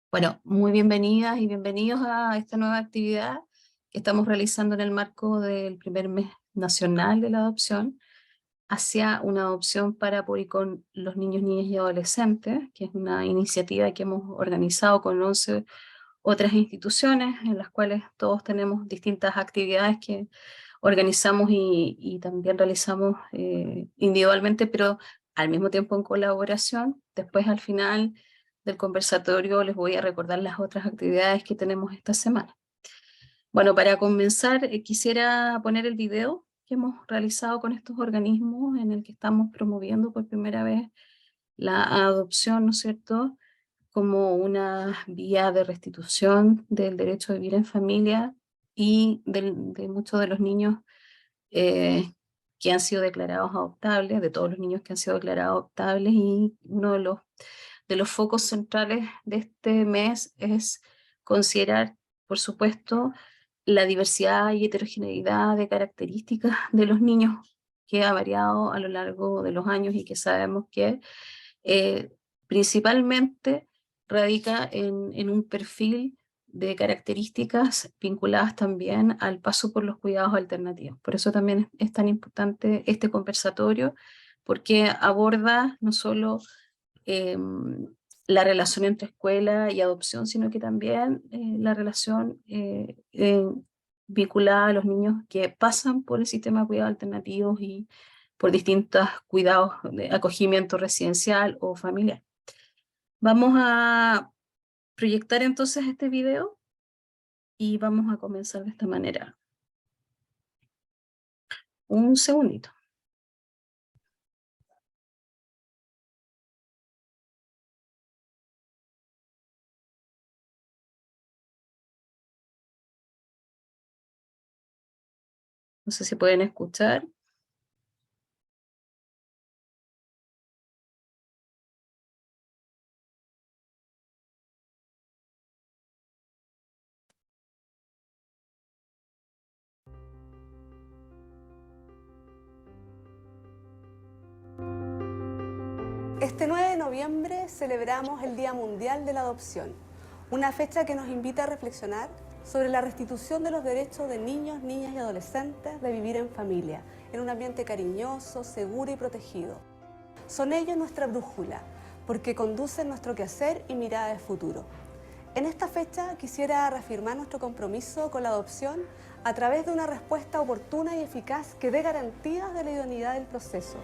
Bueno, muy bienvenidas y bienvenidos a esta nueva actividad que estamos realizando en el marco del primer mes nacional de la adopción hacia una adopción para por y con los niños, niñas y adolescentes, que es una iniciativa que hemos organizado con 11 otras instituciones en las cuales todos tenemos distintas actividades que organizamos y también realizamos individualmente, pero al mismo tiempo en colaboración. Después, al final del conversatorio, les voy a recordar las otras actividades que tenemos esta semana. Bueno, para comenzar, quisiera poner el video que hemos realizado con estos organismos en el que estamos promoviendo por primera vez la adopción, ¿no es cierto?, como una vía de restitución del derecho a vivir en familia y de muchos de los niños eh, que han sido declarados adoptables, de todos los niños que han sido declarados adoptables, y uno de los focos centrales de este mes es considerar, por supuesto, la diversidad y heterogeneidad de características de los niños que ha variado a lo largo de los años y que sabemos que eh, principalmente radica en un perfil de características vinculadas también al paso por los cuidados alternativos. Por eso también es tan importante este conversatorio, porque aborda no solo eh, la relación entre escuela y adopción, sino que también la relación vinculada a los niños que pasan por el sistema de cuidados alternativos y por distintos cuidados de acogimiento residencial o familiar. Vamos a proyectar entonces este video y vamos a comenzar de esta manera. Un segundito. No sé si pueden escuchar. Este 9 de noviembre celebramos el Día Mundial de la Adopción, una fecha que nos invita a reflexionar sobre la restitución de los derechos de niños, niñas y adolescentes de vivir en familia, en un ambiente cariñoso, seguro y protegido. Son ellos nuestra brújula, porque conducen nuestro quehacer y mirada de futuro. En esta fecha quisiera reafirmar nuestro compromiso con la adopción a través de una respuesta oportuna y eficaz que dé garantías de la idoneidad del proceso.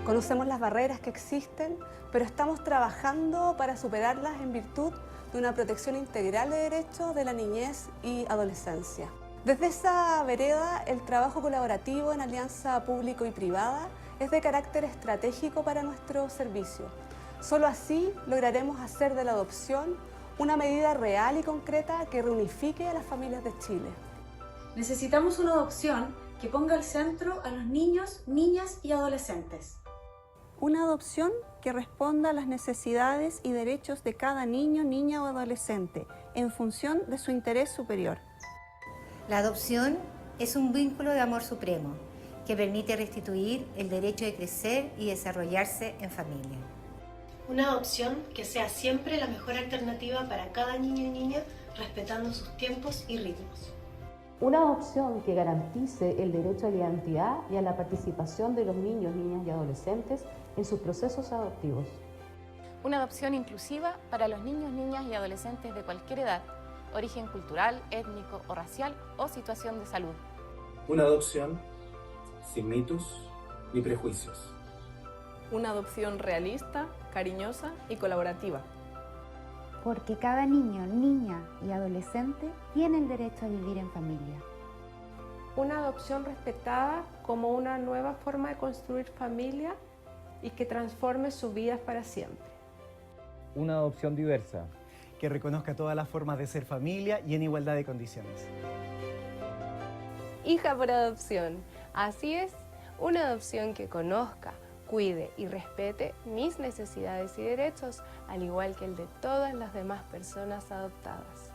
Conocemos las barreras que existen, pero estamos trabajando para superarlas en virtud de una protección integral de derechos de la niñez y adolescencia. Desde esa vereda, el trabajo colaborativo en alianza público y privada es de carácter estratégico para nuestro servicio. Solo así lograremos hacer de la adopción una medida real y concreta que reunifique a las familias de Chile. Necesitamos una adopción que ponga al centro a los niños, niñas y adolescentes. Una adopción que responda a las necesidades y derechos de cada niño, niña o adolescente en función de su interés superior. La adopción es un vínculo de amor supremo que permite restituir el derecho de crecer y desarrollarse en familia. Una adopción que sea siempre la mejor alternativa para cada niño y niña, respetando sus tiempos y ritmos. Una adopción que garantice el derecho a la identidad y a la participación de los niños, niñas y adolescentes en sus procesos adoptivos. Una adopción inclusiva para los niños, niñas y adolescentes de cualquier edad, origen cultural, étnico o racial o situación de salud. Una adopción sin mitos ni prejuicios. Una adopción realista, cariñosa y colaborativa. Porque cada niño, niña y adolescente tiene el derecho a vivir en familia. Una adopción respetada como una nueva forma de construir familia y que transforme sus vidas para siempre. Una adopción diversa. Que reconozca todas las formas de ser familia y en igualdad de condiciones. Hija por adopción. Así es, una adopción que conozca, cuide y respete mis necesidades y derechos, al igual que el de todas las demás personas adoptadas.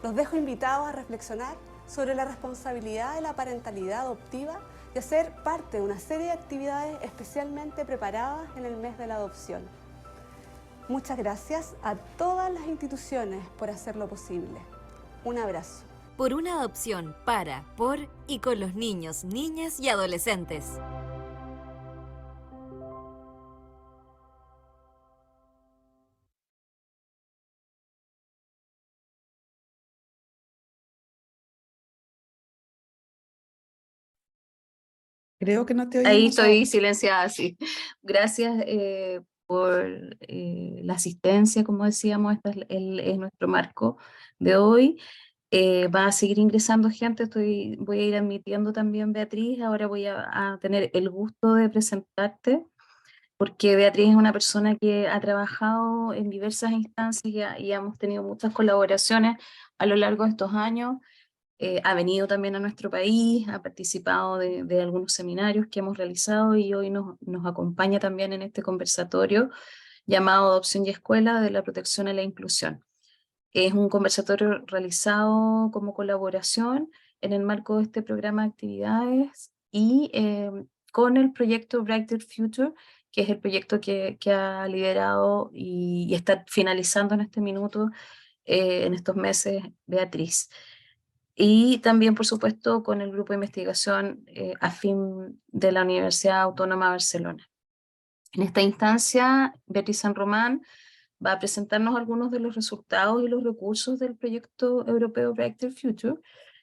Los dejo invitados a reflexionar sobre la responsabilidad de la parentalidad adoptiva y a ser parte de una serie de actividades especialmente preparadas en el mes de la adopción. Muchas gracias a todas las instituciones por hacerlo posible. Un abrazo. Por una adopción para, por y con los niños, niñas y adolescentes. Creo que no te oímos. Ahí estoy silenciada, sí. Gracias por la asistencia, como decíamos, este es nuestro marco de hoy. Va a seguir ingresando gente, voy a ir admitiendo también, Beatriz. Ahora voy a tener el gusto de presentarte, porque Beatriz es una persona que ha trabajado en diversas instancias y hemos tenido muchas colaboraciones a lo largo de estos años. Ha venido también a nuestro país, ha participado de algunos seminarios que hemos realizado y hoy nos acompaña también en este conversatorio llamado Adopción y Escuela de la Protección a la Inclusión. Es un conversatorio realizado como colaboración en el marco de este programa de actividades y con el proyecto Brighter Future, que es el proyecto que ha liderado y está finalizando en este minuto, en estos meses, Beatriz. Y también, por supuesto, con el grupo de investigación afín de la Universidad Autónoma de Barcelona. En esta instancia, Beatriz San Román va a presentarnos algunos de los resultados y los recursos del proyecto europeo Brighter Future,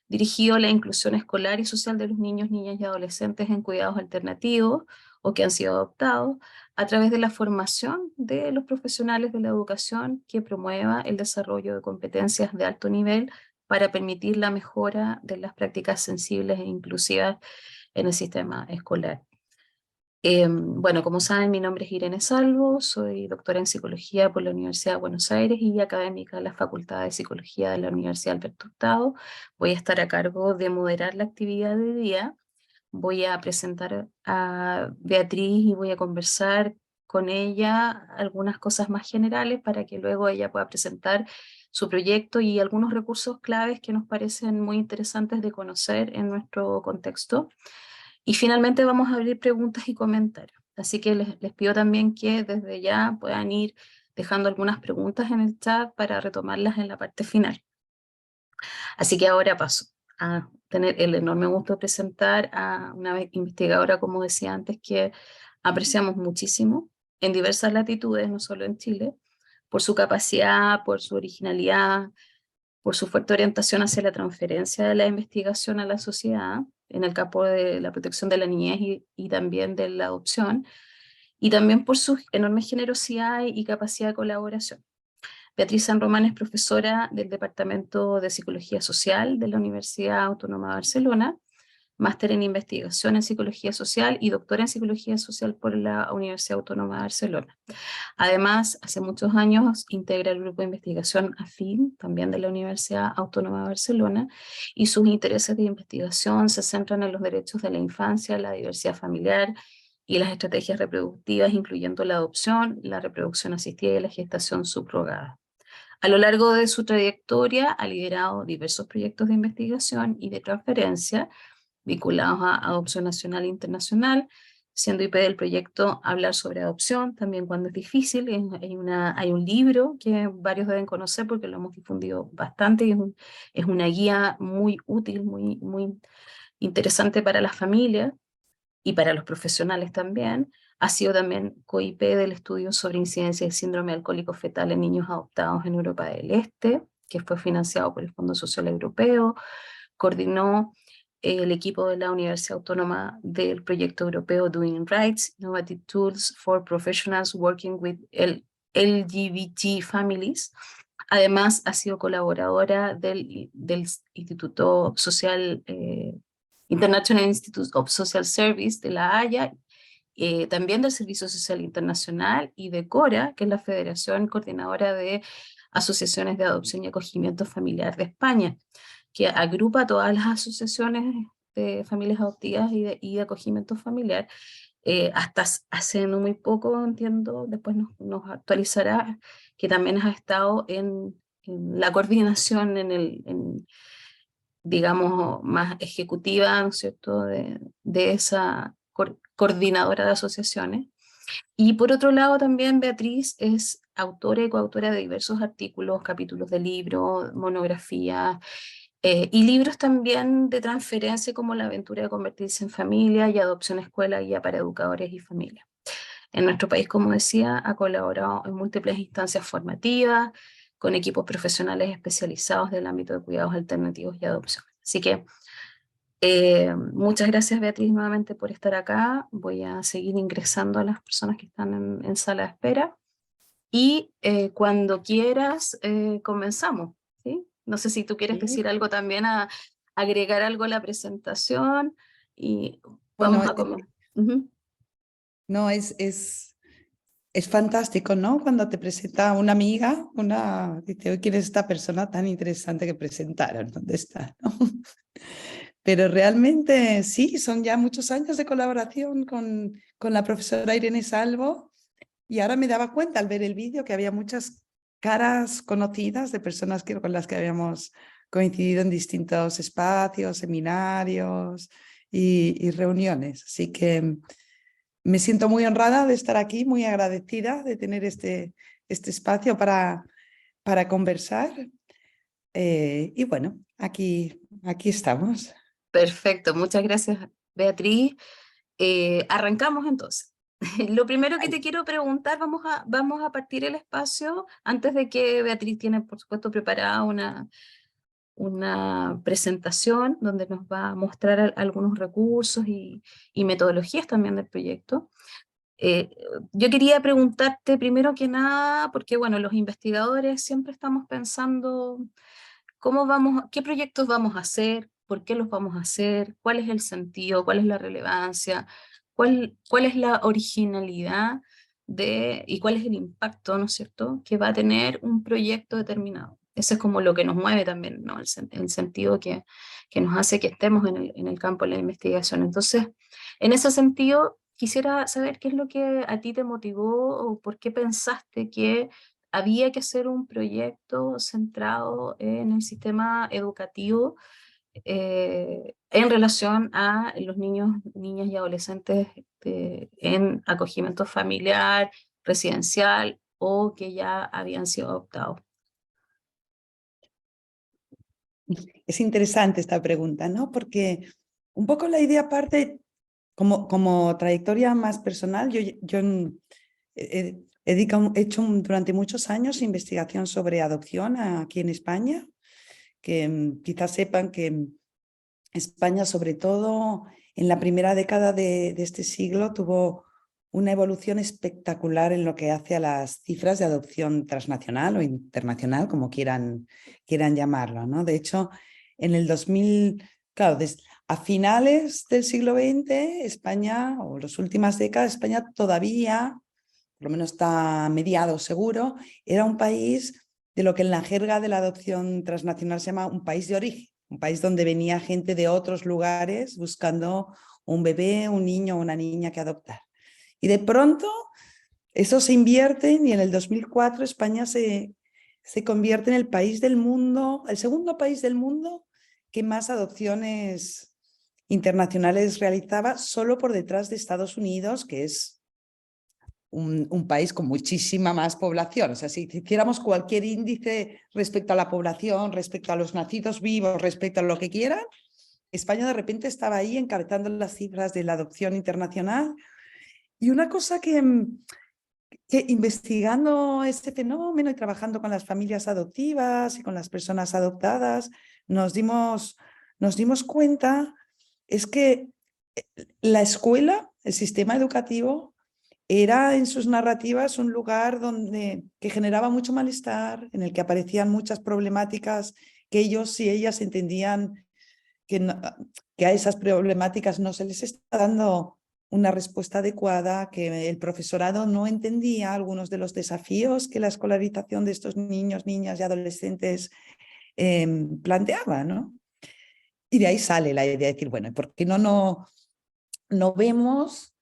dirigido a la inclusión escolar y social de los niños, niñas y adolescentes en cuidados alternativos o que han sido adoptados, a través de la formación de los profesionales de la educación que promueva el desarrollo de competencias de alto nivel para permitir la mejora de las prácticas sensibles e inclusivas en el sistema escolar. Bueno, como saben, mi nombre es Irene Salvo, soy doctora en Psicología por la Universidad de Buenos Aires y académica de la Facultad de Psicología de la Universidad Alberto Hurtado. Voy a estar a cargo de moderar la actividad de día. Voy a presentar a Beatriz y voy a conversar con ella algunas cosas más generales para que luego ella pueda presentar su proyecto y algunos recursos claves que nos parecen muy interesantes de conocer en nuestro contexto. Y finalmente vamos a abrir preguntas y comentarios. Así que les pido también que desde ya puedan ir dejando algunas preguntas en el chat para retomarlas en la parte final. Así que ahora paso a tener el enorme gusto de presentar a una investigadora, como decía antes, que apreciamos muchísimo en diversas latitudes, no solo en Chile, por su capacidad, por su originalidad, por su fuerte orientación hacia la transferencia de la investigación a la sociedad, en el campo de la protección de la niñez y también de la adopción, y también por su enorme generosidad y capacidad de colaboración. Beatriz San Román es profesora del Departamento de Psicología Social de la Universidad Autónoma de Barcelona, máster en Investigación en Psicología Social y doctora en Psicología Social por la Universidad Autónoma de Barcelona. Además, hace muchos años integra el grupo de investigación afín, también de la Universidad Autónoma de Barcelona, y sus intereses de investigación se centran en los derechos de la infancia, la diversidad familiar y las estrategias reproductivas, incluyendo la adopción, la reproducción asistida y la gestación subrogada. A lo largo de su trayectoria ha liderado diversos proyectos de investigación y de transferencia vinculados a adopción nacional e internacional, siendo IP del proyecto Hablar sobre Adopción, también cuando es difícil. Hay un libro que varios deben conocer porque lo hemos difundido bastante, y es una guía muy útil, muy interesante para las familias y para los profesionales también. Ha sido también co-IP del estudio sobre incidencia del síndrome alcohólico fetal en niños adoptados en Europa del Este, que fue financiado por el Fondo Social Europeo. Coordinó el equipo de la Universidad Autónoma del proyecto europeo Doing Rights, Innovative Tools for Professionals Working with LGBT Families. Además, ha sido colaboradora del Instituto Social, International Institute of Social Service de La Haya, también del Servicio Social Internacional y de CORA, que es la Federación Coordinadora de Asociaciones de Adopción y Acogimiento Familiar de España, que agrupa todas las asociaciones de familias adoptivas y de acogimiento familiar. Hasta hace no muy poco, entiendo, después nos actualizará, que también ha estado en la coordinación, digamos, más ejecutiva, ¿no es cierto?, de esa coordinadora de asociaciones. Y por otro lado también Beatriz es autora y coautora de diversos artículos, capítulos de libros, monografías, y libros también de transferencia como La aventura de convertirse en familia y Adopción Escuela, guía para educadores y familias. En nuestro país, como decía, ha colaborado en múltiples instancias formativas, con equipos profesionales especializados del ámbito de cuidados alternativos y adopción. Así que muchas gracias, Beatriz, nuevamente por estar acá. Voy a seguir ingresando a las personas que están en sala de espera. Y cuando quieras, comenzamos, ¿sí? No sé si tú quieres decir algo también, agregar algo a la presentación, y vamos Bueno, a comenzar. no, es fantástico, ¿no? Cuando te presenta una amiga, dice, hoy ¿quién es esta persona tan interesante que presentaron? ¿Dónde está? ¿No? Pero realmente sí, son ya muchos años de colaboración con la profesora Irene Salvo, y ahora me daba cuenta al ver el vídeo que había muchas caras conocidas de personas con las que habíamos coincidido en distintos espacios, seminarios y reuniones. Así que me siento muy honrada de estar aquí, muy agradecida de tener este espacio para conversar. Y bueno, aquí estamos. Perfecto, muchas gracias, Beatriz. Arrancamos entonces. Lo primero que te quiero preguntar, vamos a partir el espacio, antes de que Beatriz tiene, por supuesto, preparada una presentación donde nos va a mostrar algunos recursos y metodologías también del proyecto. Yo quería preguntarte primero que nada, porque bueno, los investigadores siempre estamos pensando qué proyectos vamos a hacer, por qué los vamos a hacer, cuál es el sentido, cuál es la relevancia, cuál es la originalidad y cuál es el impacto, ¿no es cierto?, que va a tener un proyecto determinado. Eso es como lo que nos mueve también, ¿no? El sentido que nos hace que estemos en el campo de la investigación. Entonces, en ese sentido, quisiera saber qué es lo que a ti te motivó o por qué pensaste que había que hacer un proyecto centrado en el sistema educativo en relación a los niños, niñas y adolescentes en acogimiento familiar, residencial o que ya habían sido adoptados. Es interesante esta pregunta, ¿no? Porque un poco la idea parte, como trayectoria más personal, yo he hecho durante muchos años investigación sobre adopción aquí en España, que quizás sepan que España, sobre todo en la primera década de este siglo, tuvo una evolución espectacular en lo que hace a las cifras de adopción transnacional o internacional, como quieran llamarlo, ¿no? De hecho, en el 2000, claro, a finales del siglo XX, España, o las últimas décadas, España todavía, por lo menos está mediado seguro, era un país de lo que en la jerga de la adopción transnacional se llama un país de origen, un país donde venía gente de otros lugares buscando un bebé, un niño o una niña que adoptar. Y de pronto eso se invierte y en el 2004 España se convierte en el país del mundo, el segundo país del mundo que más adopciones internacionales realizaba, solo por detrás de Estados Unidos, que es un país con muchísima más población. O sea, si hiciéramos cualquier índice respecto a la población, respecto a los nacidos vivos, respecto a lo que quieran, España de repente estaba ahí encabezando las cifras de la adopción internacional. Y una cosa que investigando este fenómeno y trabajando con las familias adoptivas y con las personas adoptadas, nos dimos cuenta es que la escuela, el sistema educativo, era en sus narrativas un lugar que generaba mucho malestar, en el que aparecían muchas problemáticas que ellos y ellas entendían que a esas problemáticas no se les está dando una respuesta adecuada, que el profesorado no entendía algunos de los desafíos que la escolarización de estos niños, niñas y adolescentes planteaba, ¿no? Y de ahí sale la idea de decir, bueno, ¿por qué no vemos?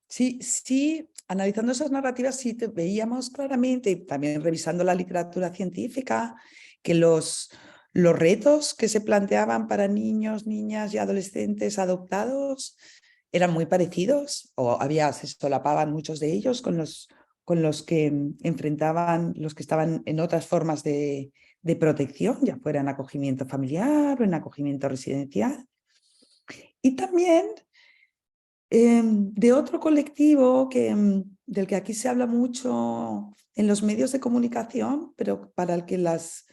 Sí, analizando esas narrativas, sí veíamos claramente, y también revisando la literatura científica, que los retos que se planteaban para niños, niñas y adolescentes adoptados eran muy parecidos o se solapaban muchos de ellos con los que enfrentaban los que estaban en otras formas de protección, ya fuera en acogimiento familiar o en acogimiento residencial. Y también de otro colectivo del que aquí se habla mucho en los medios de comunicación, pero para el que las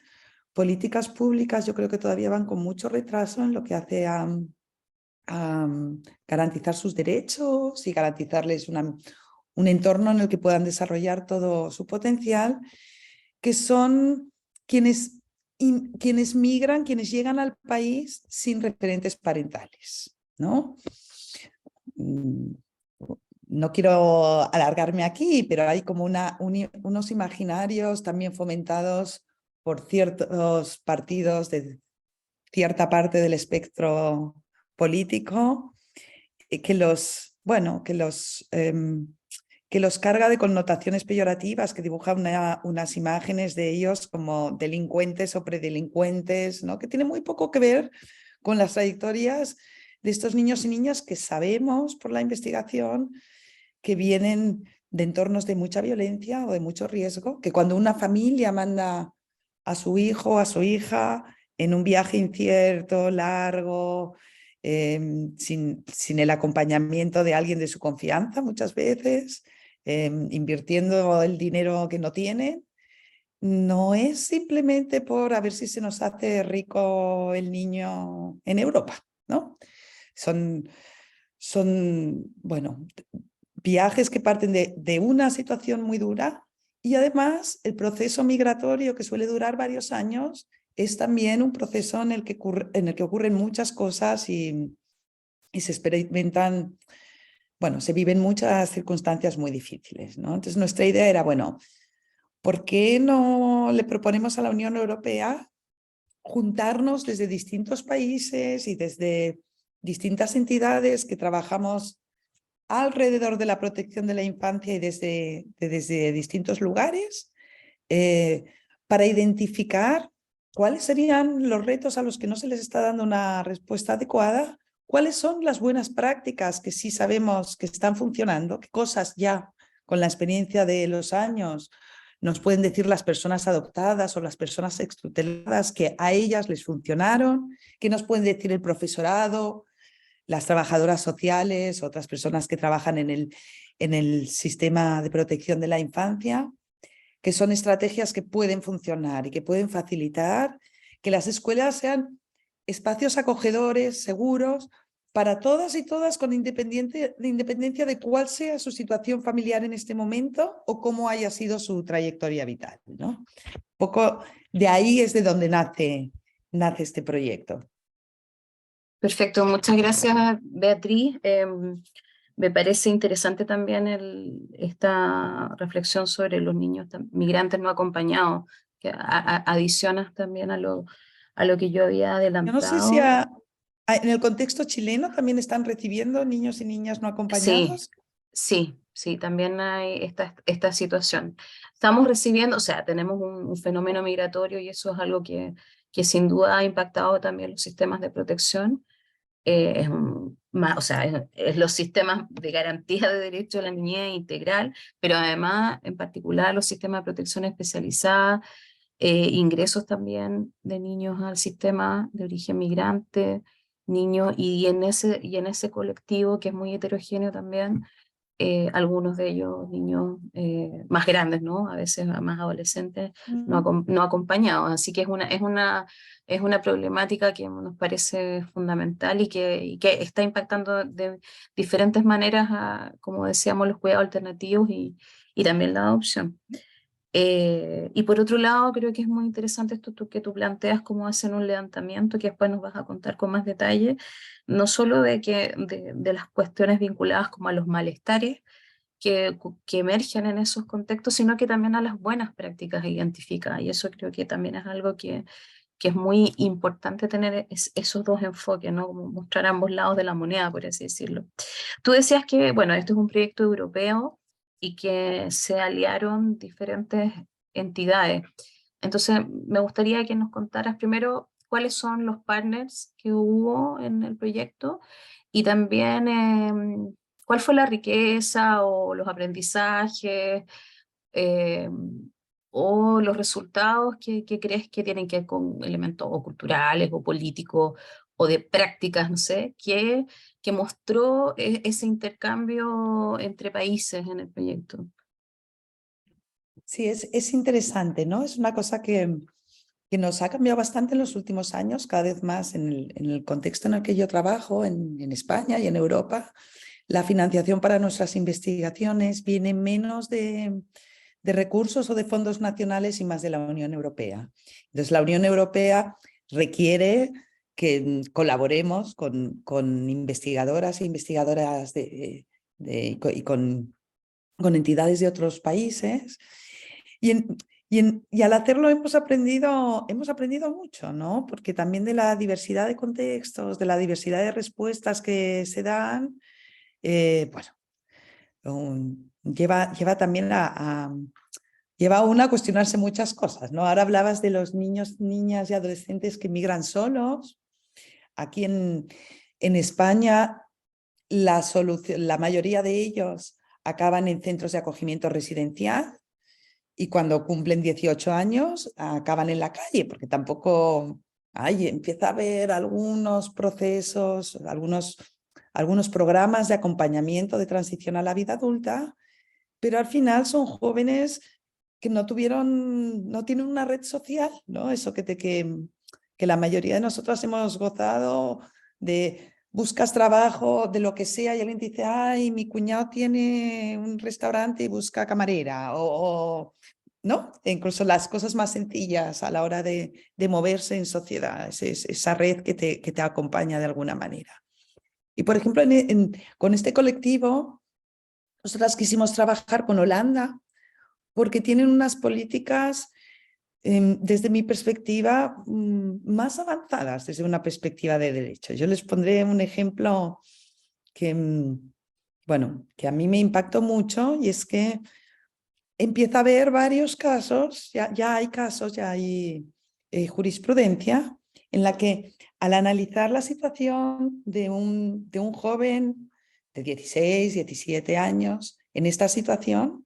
políticas públicas yo creo que todavía van con mucho retraso en lo que hace a garantizar sus derechos y garantizarles un entorno en el que puedan desarrollar todo su potencial, que son quienes migran, quienes llegan al país sin referentes parentales, ¿no? No quiero alargarme aquí, pero hay como unos imaginarios también fomentados por ciertos partidos de cierta parte del espectro político que los carga de connotaciones peyorativas, que dibuja unas imágenes de ellos como delincuentes o predelincuentes, ¿no? Que tiene muy poco que ver con las trayectorias de estos niños y niñas que sabemos por la investigación que vienen de entornos de mucha violencia o de mucho riesgo, que cuando una familia manda a su hijo o a su hija en un viaje incierto, largo, sin el acompañamiento de alguien de su confianza muchas veces, invirtiendo el dinero que no tienen, no es simplemente por a ver si se nos hace rico el niño en Europa, ¿no? Son bueno, viajes que parten de una situación muy dura y además el proceso migratorio, que suele durar varios años, es también un proceso en el que ocurren muchas cosas y se experimentan, bueno, se viven muchas circunstancias muy difíciles, ¿no? Entonces nuestra idea era, bueno, ¿por qué no le proponemos a la Unión Europea juntarnos desde distintos países y desde distintas entidades que trabajamos alrededor de la protección de la infancia y desde distintos lugares para identificar cuáles serían los retos a los que no se les está dando una respuesta adecuada, cuáles son las buenas prácticas que sí sabemos que están funcionando, qué cosas ya con la experiencia de los años nos pueden decir las personas adoptadas o las personas extuteladas que a ellas les funcionaron, qué nos pueden decir el profesorado, las trabajadoras sociales, otras personas que trabajan en el sistema de protección de la infancia, que son estrategias que pueden funcionar y que pueden facilitar que las escuelas sean espacios acogedores, seguros, para todas y todas con independencia de cuál sea su situación familiar en este momento o cómo haya sido su trayectoria vital, ¿no? Un poco de ahí es de donde nace este proyecto. Perfecto, muchas gracias, Beatriz. Me parece interesante también esta reflexión sobre los niños migrantes no acompañados, que adicionas también a lo que yo había adelantado. Yo no sé si en el contexto chileno también están recibiendo niños y niñas no acompañados. Sí, también hay esta situación. Estamos recibiendo, o sea, tenemos un fenómeno migratorio y eso es algo que sin duda ha impactado también los sistemas de protección. Es los sistemas de garantía de derecho a la niñez integral, pero además, en particular, los sistemas de protección especializada, ingresos también de niños al sistema de origen migrante, niños, y en ese colectivo que es muy heterogéneo también, algunos de ellos niños más grandes, ¿no? A veces más adolescentes no acompañados, así que es una problemática que nos parece fundamental y que está impactando de diferentes maneras como decíamos, los cuidados alternativos y también la adopción. Y por otro lado, creo que es muy interesante esto que tú planteas, cómo hacen un levantamiento, que después nos vas a contar con más detalle, no solo de las cuestiones vinculadas como a los malestares que emergen en esos contextos, sino que también a las buenas prácticas identificadas, y eso creo que también es algo que es muy importante tener esos dos enfoques, ¿no? Como mostrar ambos lados de la moneda, por así decirlo. Tú decías que, bueno, esto es un proyecto europeo, y que se aliaron diferentes entidades. Entonces, me gustaría que nos contaras primero cuáles son los partners que hubo en el proyecto Y también cuál fue la riqueza o los aprendizajes eh, o los resultados que crees que tienen que ver con elementos o culturales o políticos o de prácticas, no sé, que mostró ese intercambio entre países en el proyecto. Sí, es interesante, ¿no? Es una cosa que nos ha cambiado bastante en los últimos años, cada vez más en el contexto en el que yo trabajo, en España y en Europa. La financiación para nuestras investigaciones viene menos de recursos o de fondos nacionales y más de la Unión Europea. Entonces, la Unión Europea requiere que colaboremos con investigadoras e investigadoras y con entidades de otros países. Y al hacerlo hemos aprendido mucho, ¿no? Porque también de la diversidad de contextos, de la diversidad de respuestas que se dan, lleva también lleva a uno a cuestionarse muchas cosas, ¿no? Ahora hablabas de los niños, niñas y adolescentes que migran solos. Aquí en España la mayoría de ellos acaban en centros de acogimiento residencial y cuando cumplen 18 años acaban en la calle, porque tampoco empieza a haber algunos procesos, algunos programas de acompañamiento de transición a la vida adulta, pero al final son jóvenes que no tienen una red social, ¿no? Eso que la mayoría de nosotros hemos gozado de buscas trabajo de lo que sea y alguien dice, ay, mi cuñado tiene un restaurante y busca camarera, ¿no? E incluso las cosas más sencillas a la hora de moverse en sociedad, esa red que te acompaña de alguna manera. Y por ejemplo, con este colectivo, nosotras quisimos trabajar con Holanda porque tienen unas políticas, desde mi perspectiva, más avanzadas desde una perspectiva de derecho. Yo les pondré un ejemplo que a mí me impactó mucho, y es que empieza a haber varios casos, ya hay casos, ya hay jurisprudencia en la que al analizar la situación de un joven de 16, 17 años en esta situación,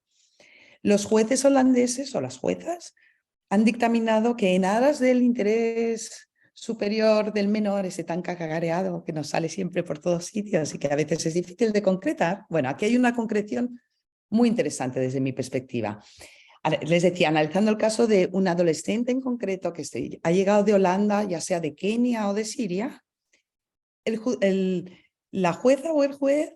los jueces holandeses o las juezas han dictaminado que en aras del interés superior del menor, ese tan cacareado que nos sale siempre por todos sitios y que a veces es difícil de concretar, bueno, aquí hay una concreción muy interesante desde mi perspectiva. Les decía, analizando el caso de un adolescente en concreto que ha llegado de Holanda, ya sea de Kenia o de Siria, la jueza o el juez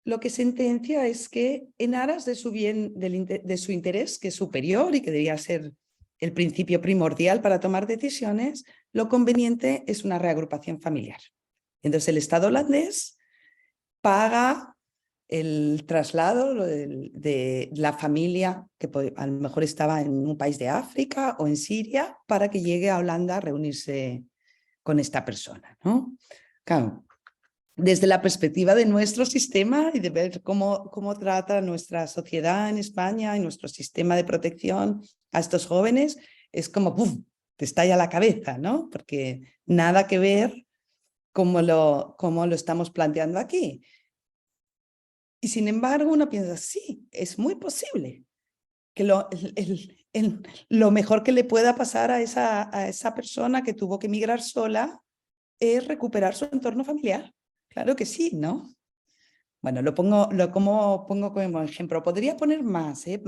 lo que sentencia es que en aras de su bien, de su interés, que es superior y que debería ser el principio primordial para tomar decisiones, lo conveniente es una reagrupación familiar. Entonces el Estado holandés paga el traslado de la familia que a lo mejor estaba en un país de África o en Siria para que llegue a Holanda a reunirse con esta persona, ¿no? Claro, desde la perspectiva de nuestro sistema y de ver cómo trata nuestra sociedad en España y nuestro sistema de protección a estos jóvenes, es como ¡puf!, te estalla la cabeza, ¿no? Porque nada que ver como lo estamos planteando aquí. Y sin embargo uno piensa, sí, es muy posible que lo mejor que le pueda pasar a esa persona que tuvo que emigrar sola es recuperar su entorno familiar. Claro que sí, ¿no? Bueno, lo pongo como ejemplo. Podría poner más, ¿eh?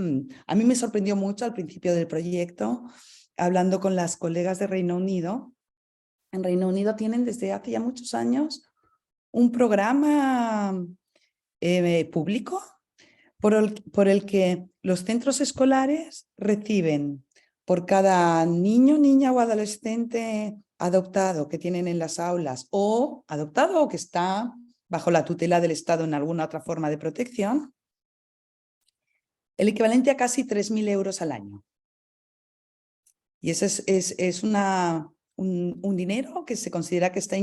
A mí me sorprendió mucho al principio del proyecto, hablando con las colegas de Reino Unido. En Reino Unido tienen desde hace ya muchos años un programa público por el que los centros escolares reciben por cada niño, niña o adolescente adoptado que tienen en las aulas, o adoptado o que está bajo la tutela del Estado en alguna otra forma de protección, el equivalente a casi 3.000 euros al año. Y ese es un dinero que se considera que está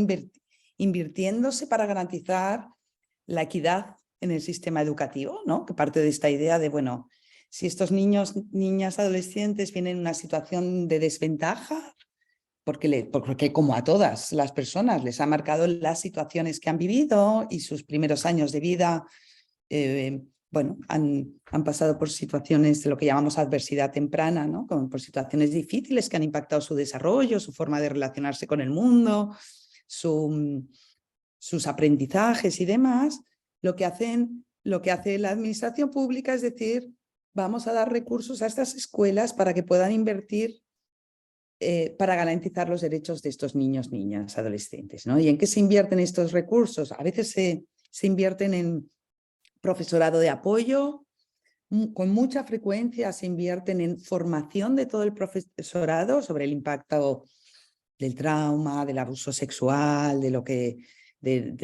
invirtiéndose para garantizar la equidad en el sistema educativo, ¿no? Que parte de esta idea de, bueno, si estos niños, niñas, adolescentes vienen en una situación de desventaja, porque como a todas las personas les ha marcado las situaciones que han vivido y sus primeros años de vida, bueno, han pasado por situaciones de lo que llamamos adversidad temprana, ¿no? Como por situaciones difíciles que han impactado su desarrollo, su forma de relacionarse con el mundo, sus aprendizajes y demás. Lo que hace la administración pública es decir, vamos a dar recursos a estas escuelas para que puedan invertir para garantizar los derechos de estos niños, niñas, adolescentes, ¿no? ¿Y en qué se invierten estos recursos? A veces se invierten en profesorado de apoyo, con mucha frecuencia se invierten en formación de todo el profesorado sobre el impacto del trauma, del abuso sexual, de lo que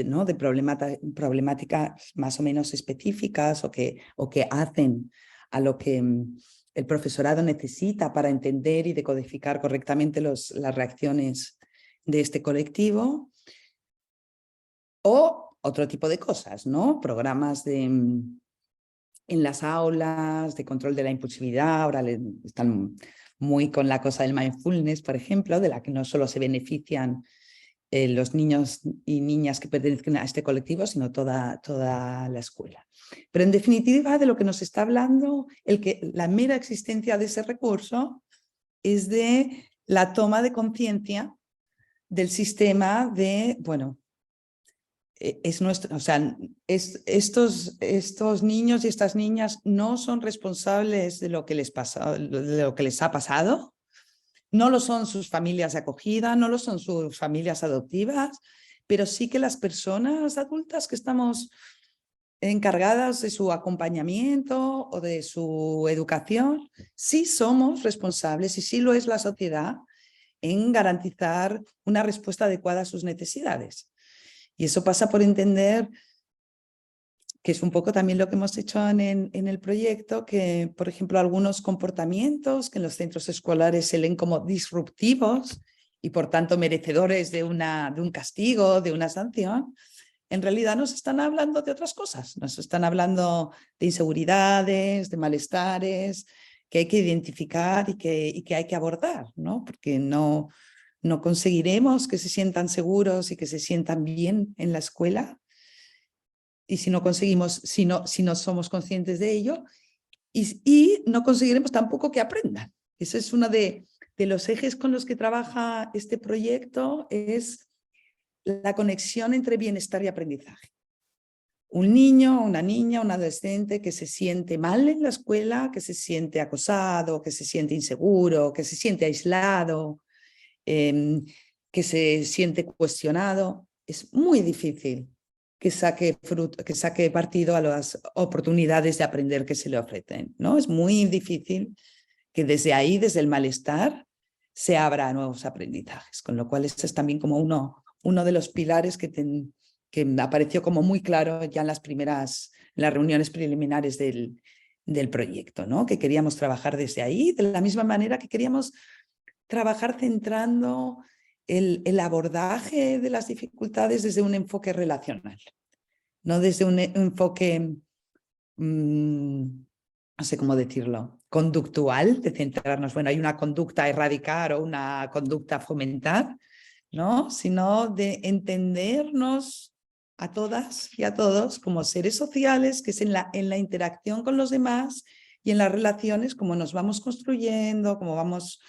¿no? de problemáticas más o menos específicas o que hacen a lo que el profesorado necesita para entender y decodificar correctamente las reacciones de este colectivo. O otro tipo de cosas, ¿no? Programas en las aulas, de control de la impulsividad, ahora están muy con la cosa del mindfulness, por ejemplo, de la que no solo se benefician los niños y niñas que pertenecen a este colectivo, sino toda la escuela. Pero en definitiva, de lo que nos está hablando, la mera existencia de ese recurso es de la toma de conciencia del sistema de, bueno, estos niños y estas niñas no son responsables de lo que les ha pasado, no lo son sus familias de acogida, no lo son sus familias adoptivas, pero sí que las personas adultas que estamos encargadas de su acompañamiento o de su educación, sí somos responsables y sí lo es la sociedad en garantizar una respuesta adecuada a sus necesidades. Y eso pasa por entender, que es un poco también lo que hemos hecho en el proyecto, que, por ejemplo, algunos comportamientos que en los centros escolares se leen como disruptivos y, por tanto, merecedores de un castigo, de una sanción, en realidad nos están hablando de otras cosas. Nos están hablando de inseguridades, de malestares, que hay que identificar y que hay que abordar, ¿no? Porque no conseguiremos que se sientan seguros y que se sientan bien en la escuela. Y si no conseguimos, si no somos conscientes de ello, y no conseguiremos tampoco que aprendan. Ese es uno de los ejes con los que trabaja este proyecto, es la conexión entre bienestar y aprendizaje. Un niño, una niña, un adolescente que se siente mal en la escuela, que se siente acosado, que se siente inseguro, que se siente aislado, que se siente cuestionado, es muy difícil que saque partido a las oportunidades de aprender que se le ofrecen, ¿no? Es muy difícil que desde ahí, desde el malestar, se abra a nuevos aprendizajes, con lo cual este es también como uno de los pilares que apareció como muy claro ya en las reuniones preliminares del proyecto, ¿no? Que queríamos trabajar desde ahí, de la misma manera que queríamos trabajar centrando el abordaje de las dificultades desde un enfoque relacional, no desde un enfoque, no sé cómo decirlo, conductual, de centrarnos, bueno, hay una conducta a erradicar o una conducta a fomentar, ¿no? Sino de entendernos a todas y a todos como seres sociales, que es en la interacción con los demás y en las relaciones como nos vamos construyendo, como vamos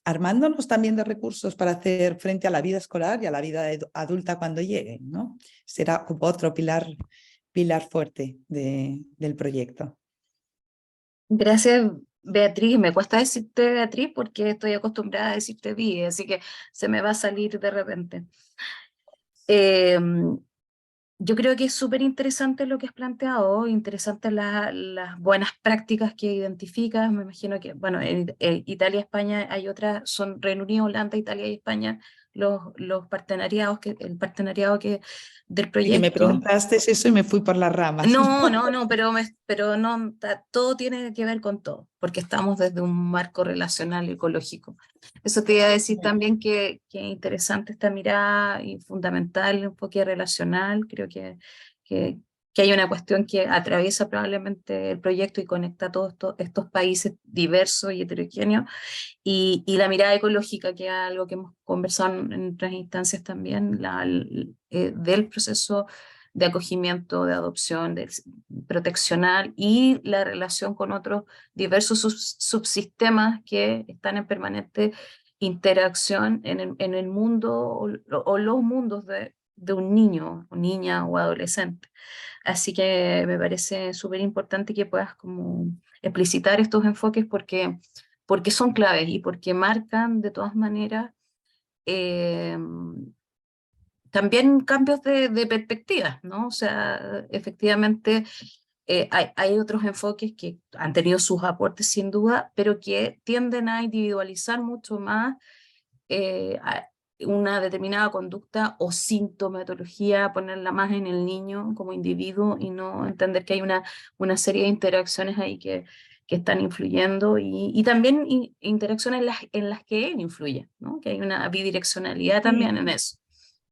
armándonos también de recursos para hacer frente a la vida escolar y a la vida adulta cuando llegue, ¿no? Será otro pilar fuerte del proyecto. Gracias, Beatriz. Me cuesta decirte Beatriz porque estoy acostumbrada a decirte Vi, así que se me va a salir de repente. Yo creo que es súper interesante lo que has planteado, interesantes las buenas prácticas que identificas. Me imagino que, bueno, en Italia y España hay otras, son Reino Unido, Holanda, Italia y España, el partenariado del proyecto. Y que me preguntaste eso y me fui por las ramas. No, pero no, todo tiene que ver con todo, porque estamos desde un marco relacional y ecológico. Eso te iba a decir también que es interesante esta mirada y fundamental, un enfoque relacional. Creo que que hay una cuestión que atraviesa probablemente el proyecto y conecta a todos estos países diversos y heterogéneos, y la mirada ecológica, que es algo que hemos conversado en otras instancias también, del proceso de acogimiento, de adopción, proteccional, y la relación con otros diversos subsistemas que están en permanente interacción en el mundo o los mundos de un niño, o niña o adolescente. Así que me parece súper importante que puedas como explicitar estos enfoques porque son claves y porque marcan de todas maneras también cambios de perspectivas, ¿no? O sea, efectivamente hay otros enfoques que han tenido sus aportes sin duda, pero que tienden a individualizar mucho más una determinada conducta o sintomatología, ponerla más en el niño como individuo y no entender que hay una serie de interacciones ahí que están influyendo y también interacciones en las que él influye, ¿no? Que hay una bidireccionalidad también en eso.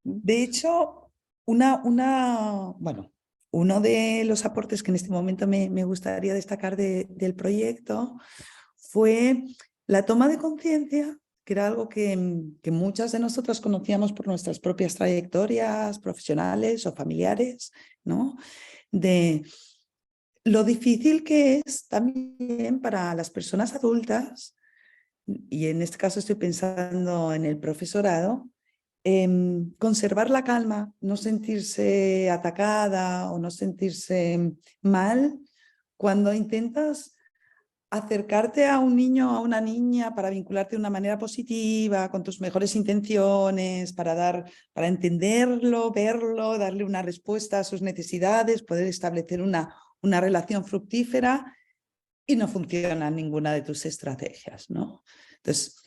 De hecho, bueno, uno de los aportes que en este momento me gustaría destacar del proyecto fue la toma de conciencia, que era algo que muchas de nosotras conocíamos por nuestras propias trayectorias profesionales o familiares, ¿no? De lo difícil que es también para las personas adultas, y en este caso estoy pensando en el profesorado, conservar la calma, no sentirse atacada o no sentirse mal cuando intentas acercarte a un niño o a una niña para vincularte de una manera positiva, con tus mejores intenciones, para entenderlo, verlo, darle una respuesta a sus necesidades, poder establecer una relación fructífera, y no funciona ninguna de tus estrategias, ¿no? Entonces,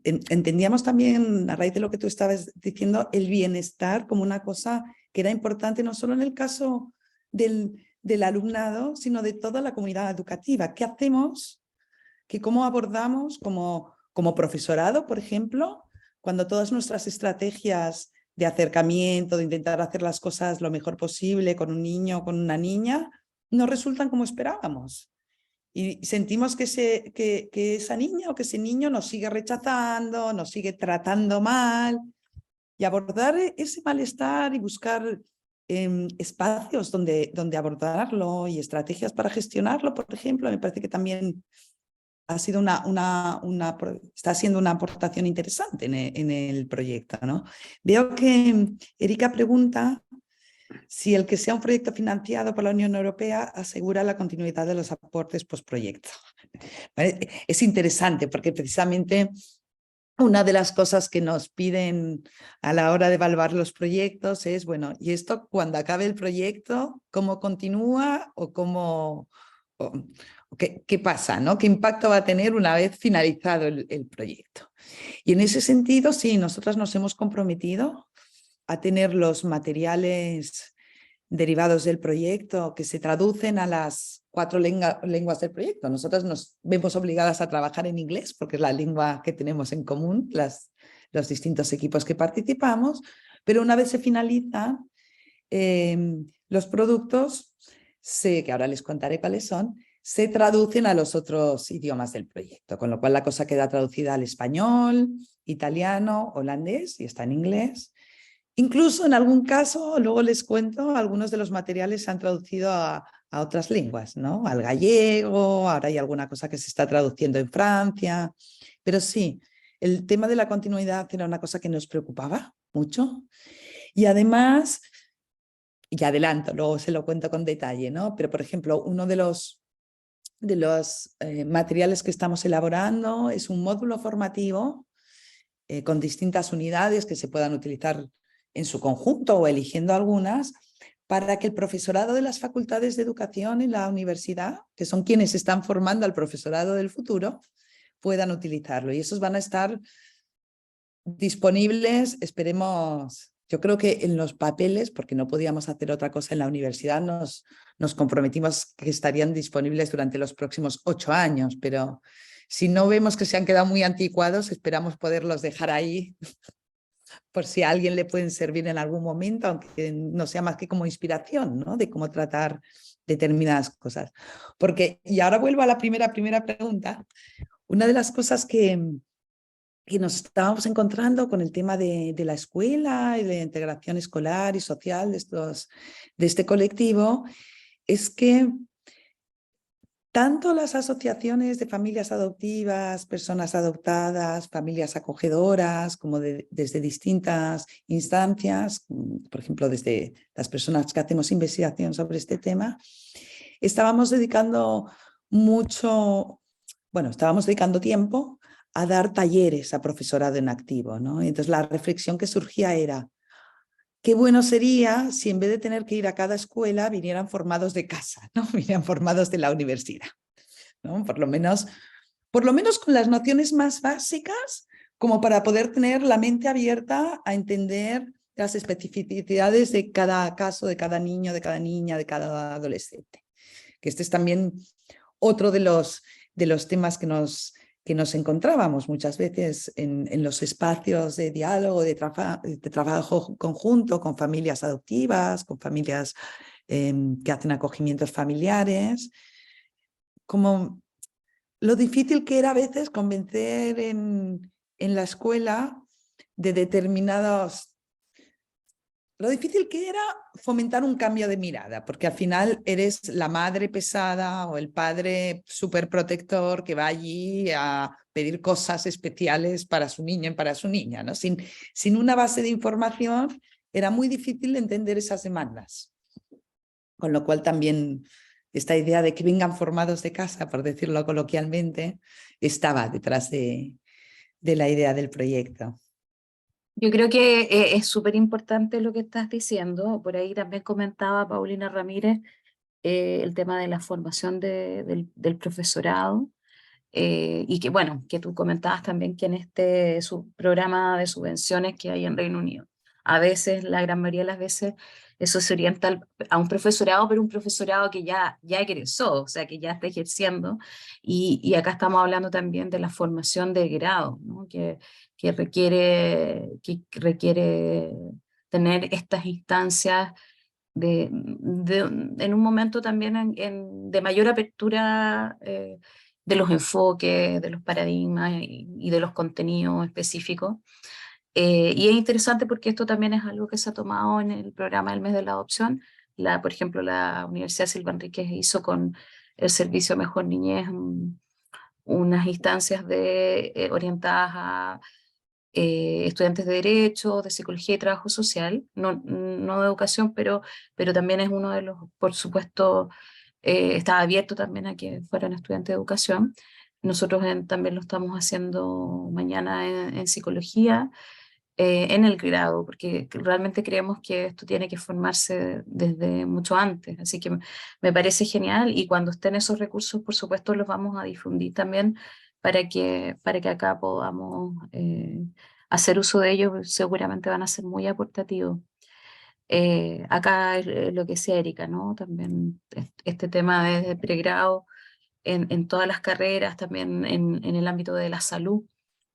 entendíamos también, a raíz de lo que tú estabas diciendo, el bienestar como una cosa que era importante no solo en el caso del alumnado, sino de toda la comunidad educativa. ¿Qué hacemos? ¿Cómo abordamos como profesorado, por ejemplo, cuando todas nuestras estrategias de acercamiento, de intentar hacer las cosas lo mejor posible con un niño o con una niña, no resultan como esperábamos? Y sentimos que esa niña o que ese niño nos sigue rechazando, nos sigue tratando mal, y abordar ese malestar y buscar espacios donde abordarlo y estrategias para gestionarlo, por ejemplo, me parece que también ha sido está siendo una aportación interesante en el proyecto, ¿no? Veo que Erika pregunta si el que sea un proyecto financiado por la Unión Europea asegura la continuidad de los aportes postproyecto. Es interesante porque precisamente una de las cosas que nos piden a la hora de evaluar los proyectos es, bueno, ¿y esto cuando acabe el proyecto, cómo continúa o qué pasa, ¿no? ¿Qué impacto va a tener una vez finalizado el proyecto? Y en ese sentido, sí, nosotras nos hemos comprometido a tener los materiales derivados del proyecto que se traducen a las 4 lenguas del proyecto. Nosotras nos vemos obligadas a trabajar en inglés porque es la lengua que tenemos en común, los distintos equipos que participamos, pero una vez se finalizan los productos, que ahora les contaré cuáles son, se traducen a los otros idiomas del proyecto, con lo cual la cosa queda traducida al español, italiano, holandés y está en inglés. Incluso en algún caso, luego les cuento, algunos de los materiales se han traducido a otras lenguas, ¿no? Al gallego, ahora hay alguna cosa que se está traduciendo en Francia, pero sí, el tema de la continuidad era una cosa que nos preocupaba mucho. Y además, y adelanto, luego se lo cuento con detalle, ¿no? Pero por ejemplo, uno de los materiales que estamos elaborando es un módulo formativo con distintas unidades que se puedan utilizar en su conjunto o eligiendo algunas, para que el profesorado de las facultades de educación en la universidad, que son quienes están formando al profesorado del futuro, puedan utilizarlo. Y esos van a estar disponibles, esperemos, yo creo que en los papeles, porque no podíamos hacer otra cosa en la universidad, nos comprometimos que estarían disponibles durante los próximos 8 años, pero si no vemos que se han quedado muy anticuados, esperamos poderlos dejar ahí por si a alguien le pueden servir en algún momento, aunque no sea más que como inspiración, ¿no? De cómo tratar determinadas cosas. Porque, y ahora vuelvo a la primera pregunta, una de las cosas que nos estábamos encontrando con el tema de la escuela y de la integración escolar y social de este colectivo es que tanto las asociaciones de familias adoptivas, personas adoptadas, familias acogedoras, como desde distintas instancias, por ejemplo, desde las personas que hacemos investigación sobre este tema, estábamos dedicando tiempo a dar talleres a profesorado en activo, ¿no? Y entonces la reflexión que surgía era, qué bueno sería si en vez de tener que ir a cada escuela vinieran formados de casa, ¿no? Vinieran formados de la universidad, ¿no? Por lo menos con las nociones más básicas, como para poder tener la mente abierta a entender las especificidades de cada caso, de cada niño, de cada niña, de cada adolescente. Que este es también otro de los temas que nos encontrábamos muchas veces en los espacios de diálogo, de trabajo conjunto con familias adoptivas, con familias que hacen acogimientos familiares, como lo difícil que era a veces convencer en la escuela de determinados... Lo difícil que era fomentar un cambio de mirada, porque al final eres la madre pesada o el padre súper protector que va allí a pedir cosas especiales para su niño y para su niña, ¿no? Sin una base de información era muy difícil entender esas demandas. Con lo cual también esta idea de que vengan formados de casa, por decirlo coloquialmente, estaba detrás de la idea del proyecto. Yo creo que es súper importante lo que estás diciendo. Por ahí también comentaba Paulina Ramírez el tema de la formación del profesorado y que, bueno, que tú comentabas también que en este programa de subvenciones que hay en Reino Unido, a veces, la gran mayoría de las veces, eso se orienta a un profesorado, pero un profesorado que ya egresó, o sea, que ya está ejerciendo, y acá estamos hablando también de la formación de grado, ¿no? que requiere tener estas instancias en un momento también de mayor apertura de los enfoques, de los paradigmas y de los contenidos específicos. Y es interesante porque esto también es algo que se ha tomado en el programa del mes de la adopción. Por ejemplo, la Universidad Silva Enríquez hizo con el Servicio Mejor Niñez unas instancias orientadas a estudiantes de Derecho, de Psicología y Trabajo Social, no de educación, pero también es uno de los, por supuesto, está abierto también a que fueran estudiantes de educación. Nosotros también lo estamos haciendo mañana en Psicología, en el grado, porque realmente creemos que esto tiene que formarse desde mucho antes, así que me parece genial, y cuando estén esos recursos, por supuesto, los vamos a difundir también para que acá podamos hacer uso de ellos. Seguramente van a ser muy aportativos. Acá es lo que decía Erika, ¿no? También este tema de pregrado en todas las carreras, también en el ámbito de la salud,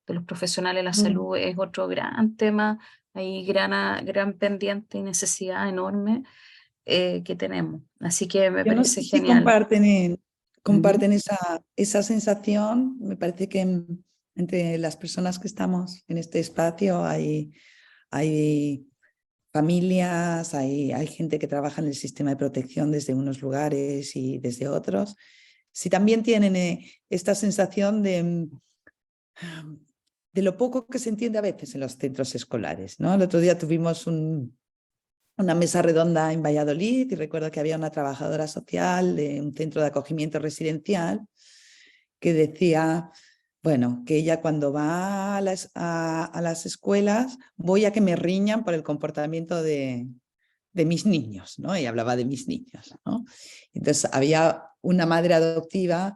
de los profesionales de la salud, es otro gran tema, hay gran pendiente y necesidad enorme que tenemos. Así que me parece genial. Si comparten esa sensación. Me parece que entre las personas que estamos en este espacio hay familias, hay gente que trabaja en el sistema de protección desde unos lugares y desde otros. Si también tienen esta sensación de lo poco que se entiende a veces en los centros escolares, ¿no? El otro día tuvimos una mesa redonda en Valladolid y recuerdo que había una trabajadora social de un centro de acogimiento residencial que decía, bueno, que ella cuando va a las escuelas voy a que me riñan por el comportamiento de mis niños, ¿no? Y hablaba de mis niños, ¿no? Entonces había una madre adoptiva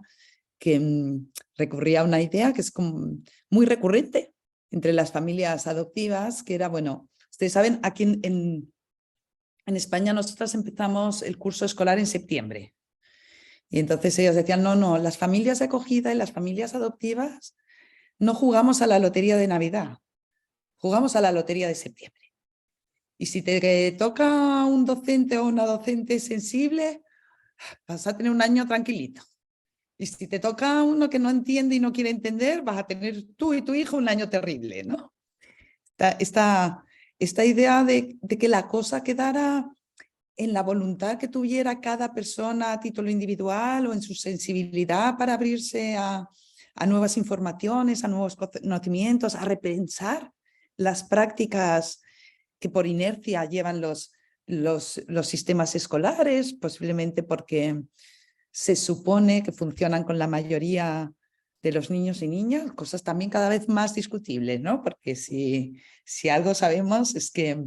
que recurría a una idea que es como muy recurrente entre las familias adoptivas, que era, bueno, ustedes saben, aquí en España nosotras empezamos el curso escolar en septiembre. Y entonces ellos decían, no, las familias de acogida y las familias adoptivas no jugamos a la lotería de Navidad. jugamos a la lotería de septiembre. Y si te toca un docente o una docente sensible, vas a tener un año tranquilito. Y si te toca uno que no entiende y no quiere entender, vas a tener tú y tu hijo un año terrible, ¿no? Esta idea de que la cosa quedara en la voluntad que tuviera cada persona a título individual o en su sensibilidad para abrirse a nuevas informaciones, a nuevos conocimientos, a repensar las prácticas que por inercia llevan los sistemas escolares, posiblemente porque se supone que funcionan con la mayoría de los niños y niñas, cosas también cada vez más discutibles, ¿no? Porque si algo sabemos es que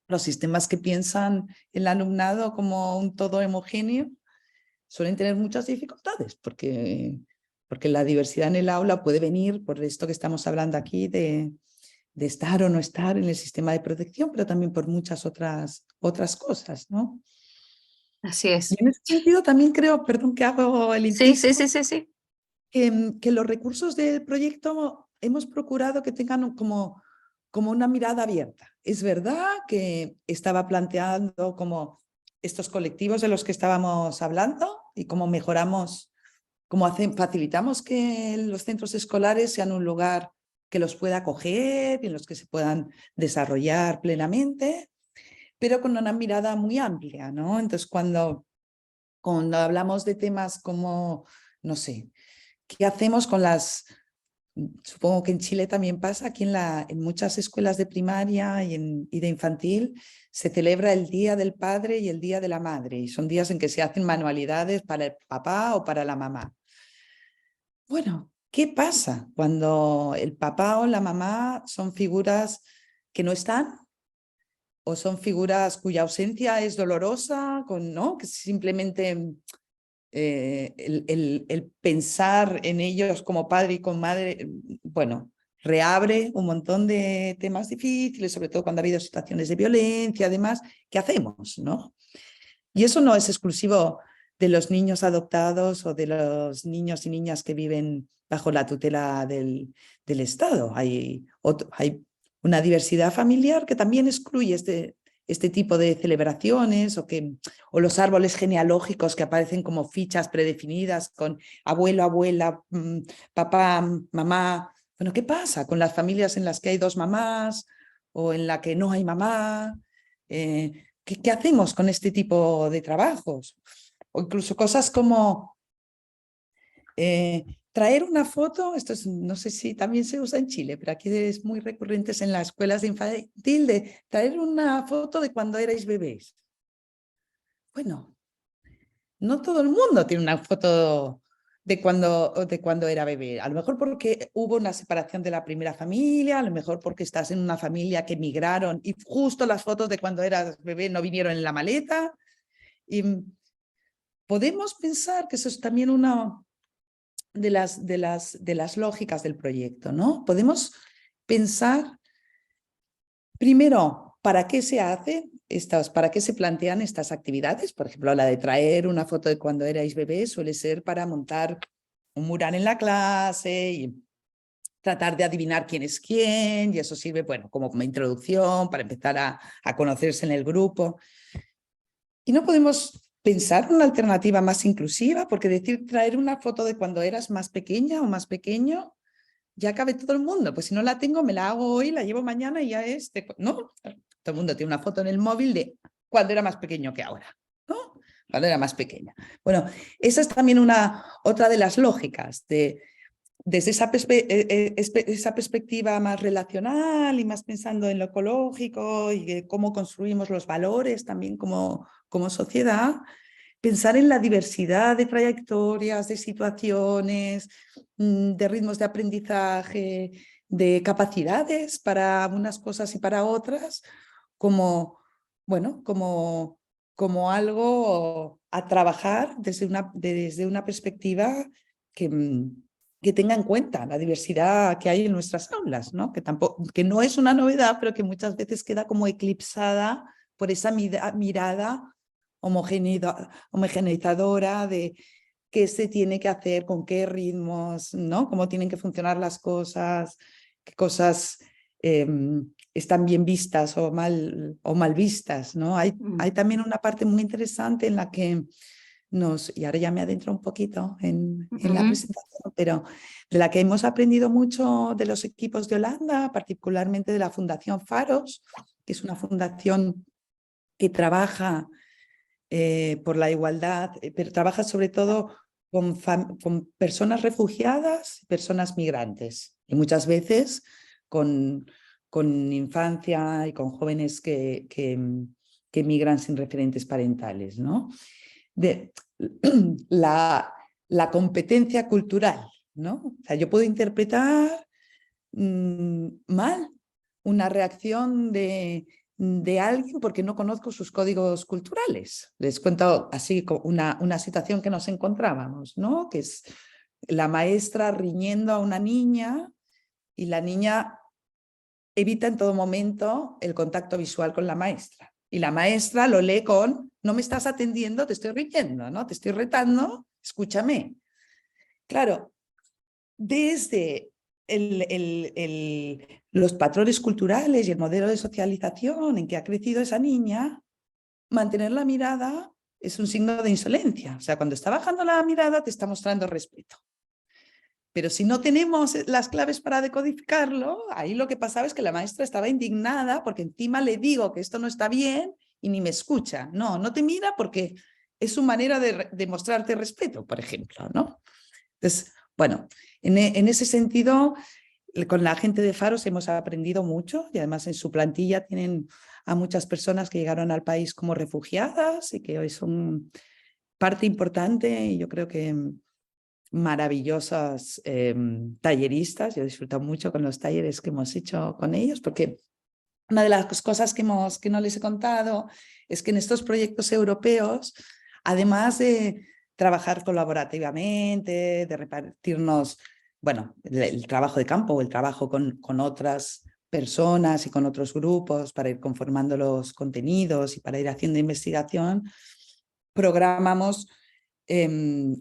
los sistemas que piensan el alumnado como un todo homogéneo suelen tener muchas dificultades, porque la diversidad en el aula puede venir por esto que estamos hablando aquí de estar o no estar en el sistema de protección, pero también por muchas otras cosas, ¿no? Así es. Y en ese sentido también creo, perdón que hago el inciso, Sí. Que los recursos del proyecto hemos procurado que tengan como una mirada abierta. Es verdad que estaba planteando como estos colectivos de los que estábamos hablando y cómo mejoramos, facilitamos que los centros escolares sean un lugar que los pueda acoger y en los que se puedan desarrollar plenamente, pero con una mirada muy amplia, ¿no? Entonces, cuando hablamos de temas como, no sé, ¿qué hacemos con supongo que en Chile también pasa, aquí en muchas escuelas de primaria y de infantil se celebra el Día del Padre y el Día de la Madre, y son días en que se hacen manualidades para el papá o para la mamá. Bueno, ¿qué pasa cuando el papá o la mamá son figuras que no están? ¿O son figuras cuya ausencia es dolorosa, ¿no? Que simplemente el pensar en ellos como padre y como madre, bueno, reabre un montón de temas difíciles, sobre todo cuando ha habido situaciones de violencia, además, ¿qué hacemos, no? Y eso no es exclusivo de los niños adoptados o de los niños y niñas que viven bajo la tutela del Estado. Hay una diversidad familiar que también excluye este tipo de celebraciones o los árboles genealógicos que aparecen como fichas predefinidas con abuelo, abuela, papá, mamá. Bueno, ¿qué pasa con las familias en las que hay dos mamás o en la que no hay mamá? ¿Qué hacemos con este tipo de trabajos? O incluso cosas como traer una foto, esto no sé si también se usa en Chile, pero aquí es muy recurrente en las escuelas de infantil, de traer una foto de cuando erais bebés. Bueno, no todo el mundo tiene una foto de cuando era bebé. A lo mejor porque hubo una separación de la primera familia, a lo mejor porque estás en una familia que emigraron y justo las fotos de cuando eras bebé no vinieron en la maleta. Y podemos pensar que eso es también una de las lógicas del proyecto, ¿no? Podemos pensar, primero, ¿para qué se hace para qué se plantean estas actividades? Por ejemplo, la de traer una foto de cuando erais bebés suele ser para montar un mural en la clase y tratar de adivinar quién es quién, y eso sirve, bueno, como introducción para empezar a conocerse en el grupo. Y no podemos pensar una alternativa más inclusiva, porque decir traer una foto de cuando eras más pequeña o más pequeño, ya cabe todo el mundo. Pues si no la tengo, me la hago hoy, la llevo mañana y ya es, ¿no? Todo el mundo tiene una foto en el móvil de cuando era más pequeño que ahora, ¿no? Cuando era más pequeña. Bueno, esa es también otra de las lógicas desde esa perspectiva más relacional y más pensando en lo ecológico y de cómo construimos los valores también como sociedad, pensar en la diversidad de trayectorias, de situaciones, de ritmos de aprendizaje, de capacidades para unas cosas y para otras, como algo a trabajar desde una perspectiva que tenga en cuenta la diversidad que hay en nuestras aulas, ¿no? Que no es una novedad, pero que muchas veces queda como eclipsada por esa mirada homogeneizadora de qué se tiene que hacer, con qué ritmos, ¿no? Cómo tienen que funcionar las cosas, qué cosas están bien vistas o mal vistas, ¿no? Hay también una parte muy interesante en la que y ahora ya me adentro un poquito en la presentación, pero de la que hemos aprendido mucho de los equipos de Holanda, particularmente de la Fundación Faros, que es una fundación que trabaja por la igualdad, pero trabaja sobre todo con personas refugiadas, personas migrantes, y muchas veces con infancia y con jóvenes que migran sin referentes parentales, ¿no? La competencia cultural, ¿no? O sea, yo puedo interpretar mal una reacción de alguien porque no conozco sus códigos culturales. Les cuento así una situación que nos encontrábamos, ¿no? Que es la maestra riñendo a una niña y la niña evita en todo momento el contacto visual con la maestra. Y la maestra lo lee con: no me estás atendiendo, te estoy riñendo, ¿no? Te estoy retando, escúchame. Claro, desde los patrones culturales y el modelo de socialización en que ha crecido esa niña, mantener la mirada es un signo de insolencia. O sea, cuando está bajando la mirada te está mostrando respeto. Pero si no tenemos las claves para decodificarlo, ahí lo que pasaba es que la maestra estaba indignada porque encima le digo que esto no está bien y ni me escucha. No, no te mira porque es su manera de mostrarte respeto, por ejemplo, ¿no? Entonces, bueno, en ese sentido, con la gente de Faros hemos aprendido mucho y además en su plantilla tienen a muchas personas que llegaron al país como refugiadas y que hoy son parte importante, y yo creo que maravillosas talleristas. Yo he disfrutado mucho con los talleres que hemos hecho con ellos, porque una de las cosas que no les he contado es que en estos proyectos europeos, además de trabajar colaborativamente, de repartirnos, bueno, el trabajo de campo o el trabajo con otras personas y con otros grupos para ir conformando los contenidos y para ir haciendo investigación, programamos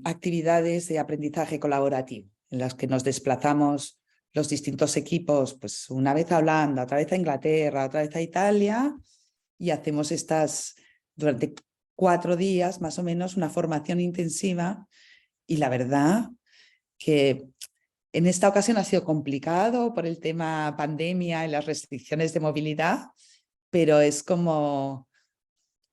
actividades de aprendizaje colaborativo en las que nos desplazamos los distintos equipos, pues una vez a Holanda, otra vez a Inglaterra, otra vez a Italia, y hacemos durante 4 días más o menos una formación intensiva. Y la verdad que en esta ocasión ha sido complicado por el tema pandemia y las restricciones de movilidad, pero es como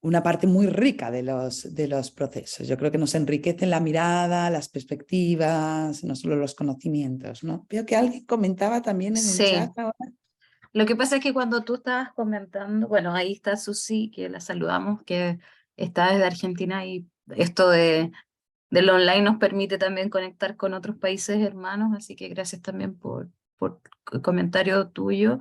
una parte muy rica de los procesos. Yo creo que nos enriquecen la mirada, las perspectivas, no solo los conocimientos, ¿no? Veo que alguien comentaba también en el chat ahora. Lo que pasa es que cuando tú estabas comentando, bueno, ahí está Susi, que la saludamos, que está desde Argentina, y esto del online nos permite también conectar con otros países hermanos, así que gracias también por el comentario tuyo.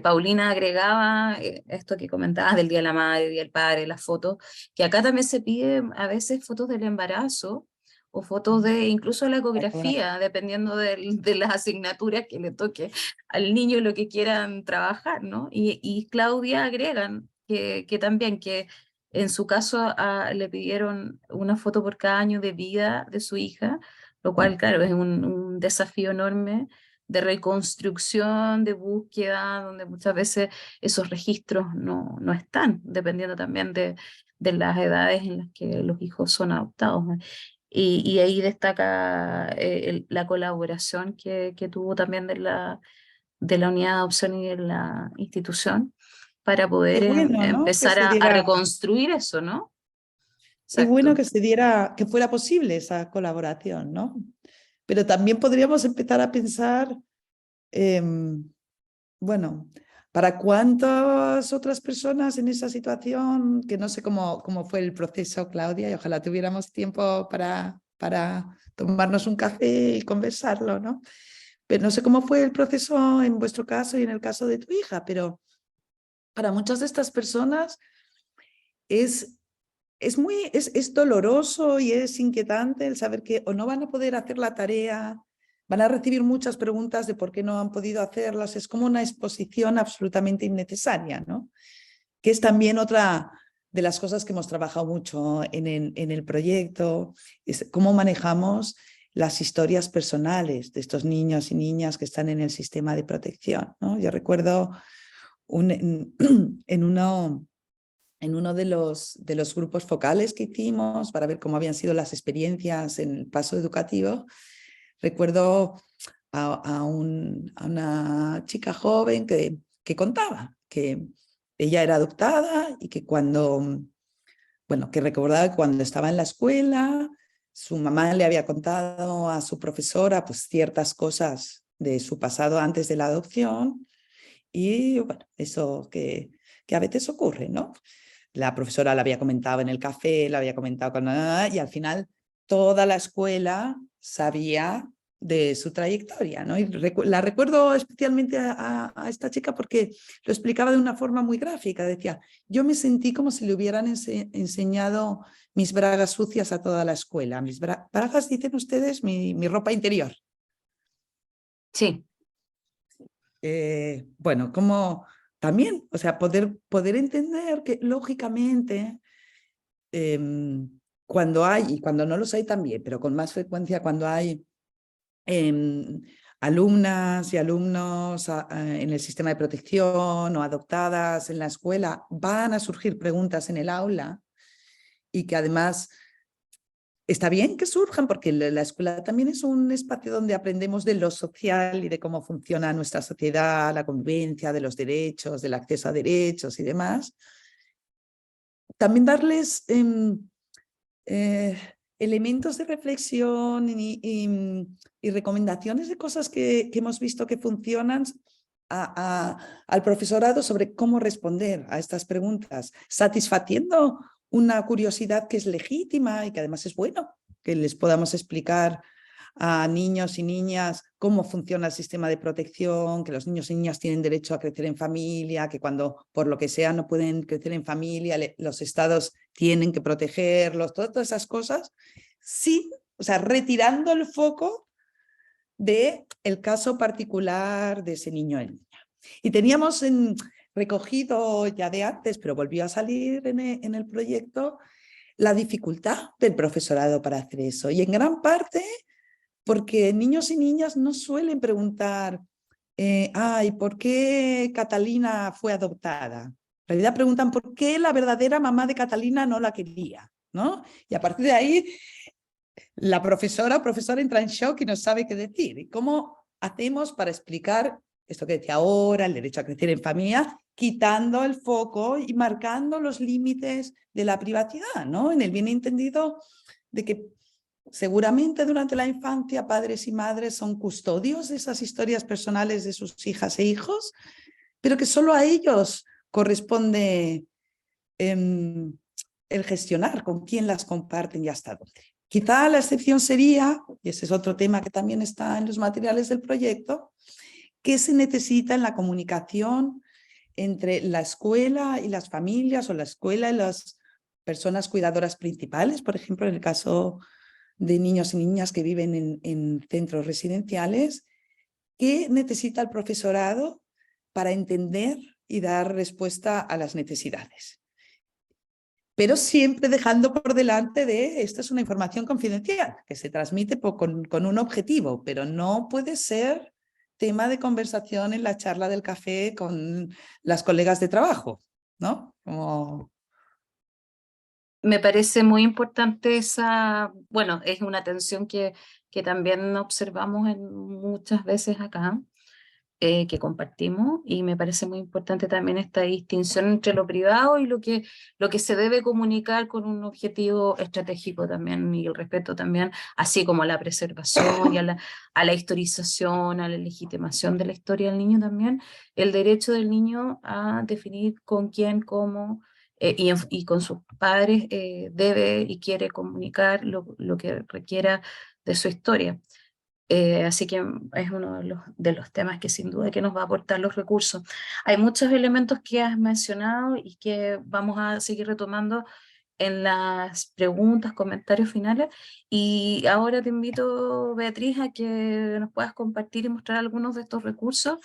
Paulina agregaba esto que comentabas del Día de la Madre, Día del Padre, las fotos, que acá también se pide a veces fotos del embarazo o fotos de incluso la ecografía, dependiendo de las asignaturas que le toque al niño, lo que quieran trabajar, ¿no? Y Claudia agregan que también que en su caso le pidieron una foto por cada año de vida de su hija, lo cual, claro, es un desafío enorme de reconstrucción, de búsqueda, donde muchas veces esos registros no están, dependiendo también de las edades en las que los hijos son adoptados, ¿no? Y ahí destaca la colaboración que tuvo también de la unidad de adopción y de la institución para poder empezar a reconstruir eso, ¿no? Qué bueno que que fuera posible esa colaboración, ¿no? Pero también podríamos empezar a pensar, bueno, ¿para cuántas otras personas en esa situación? Que no sé cómo fue el proceso, Claudia, y ojalá tuviéramos tiempo para tomarnos un café y conversarlo, ¿no? Pero no sé cómo fue el proceso en vuestro caso y en el caso de tu hija, pero para muchas de estas personas es doloroso y es inquietante el saber que o no van a poder hacer la tarea, van a recibir muchas preguntas de por qué no han podido hacerlas. Es como una exposición absolutamente innecesaria, ¿no? Que es también otra de las cosas que hemos trabajado mucho en el proyecto, es cómo manejamos las historias personales de estos niños y niñas que están en el sistema de protección, ¿no? Yo recuerdo en uno de los grupos focales que hicimos para ver cómo habían sido las experiencias en el paso educativo, recuerdo a una chica joven que contaba que ella era adoptada y que que recordaba que cuando estaba en la escuela, su mamá le había contado a su profesora pues ciertas cosas de su pasado antes de la adopción, y bueno, eso que a veces ocurre, ¿no? La profesora la había comentado en el café, la había comentado y al final toda la escuela sabía de su trayectoria, ¿no? Y la recuerdo especialmente a esta chica porque lo explicaba de una forma muy gráfica. Decía, yo me sentí como si le hubieran enseñado mis bragas sucias a toda la escuela. Mis bragas, dicen ustedes, mi ropa interior. Sí. Bueno, como también, o sea, poder entender que lógicamente cuando hay, y cuando no los hay también, pero con más frecuencia cuando hay alumnas y alumnos en el sistema de protección o adoptadas en la escuela, van a surgir preguntas en el aula y que además está bien que surjan porque la escuela también es un espacio donde aprendemos de lo social y de cómo funciona nuestra sociedad, la convivencia, de los derechos, del acceso a derechos y demás. También darles elementos de reflexión y recomendaciones de cosas que hemos visto que funcionan al profesorado sobre cómo responder a estas preguntas, satisfaciendo una curiosidad que es legítima y que además es bueno que les podamos explicar a niños y niñas cómo funciona el sistema de protección, que los niños y niñas tienen derecho a crecer en familia, que cuando por lo que sea no pueden crecer en familia, los estados tienen que protegerlos, todas esas cosas, sí, o sea, retirando el foco del caso particular de ese niño o niña. Y teníamos recogido ya de antes, pero volvió a salir en el proyecto, la dificultad del profesorado para hacer eso. Y en gran parte porque niños y niñas no suelen preguntar, ¿por qué Catalina fue adoptada? En realidad preguntan por qué la verdadera mamá de Catalina no la quería, ¿no? Y a partir de ahí la profesora o profesor entra en shock y no sabe qué decir. ¿Y cómo hacemos para explicar esto que decía ahora, el derecho a crecer en familia, quitando el foco y marcando los límites de la privacidad, ¿no? En el bien entendido de que seguramente durante la infancia padres y madres son custodios de esas historias personales de sus hijas e hijos, pero que solo a ellos corresponde el gestionar con quién las comparten y hasta dónde. Quizá la excepción sería, y ese es otro tema que también está en los materiales del proyecto, que se necesita en la comunicación entre la escuela y las familias, o la escuela y las personas cuidadoras principales, por ejemplo, en el caso de niños y niñas que viven en centros residenciales, ¿qué necesita el profesorado para entender y dar respuesta a las necesidades? Pero siempre dejando por delante de esto es una información confidencial que se transmite con un objetivo, pero no puede ser tema de conversación en la charla del café con las colegas de trabajo, ¿no? Me parece muy importante esa, bueno, es una tensión que también observamos muchas veces acá, que compartimos, y me parece muy importante también esta distinción entre lo privado y lo que se debe comunicar con un objetivo estratégico también, y el respeto también, así como a la preservación y a la historización, a la legitimación de la historia del niño también, el derecho del niño a definir con quién, cómo, y con sus padres debe y quiere comunicar lo que requiera de su historia. Así que es uno de los temas que sin duda que nos va a aportar los recursos. Hay muchos elementos que has mencionado y que vamos a seguir retomando en las preguntas, comentarios finales, y ahora te invito, Beatriz, a que nos puedas compartir y mostrar algunos de estos recursos,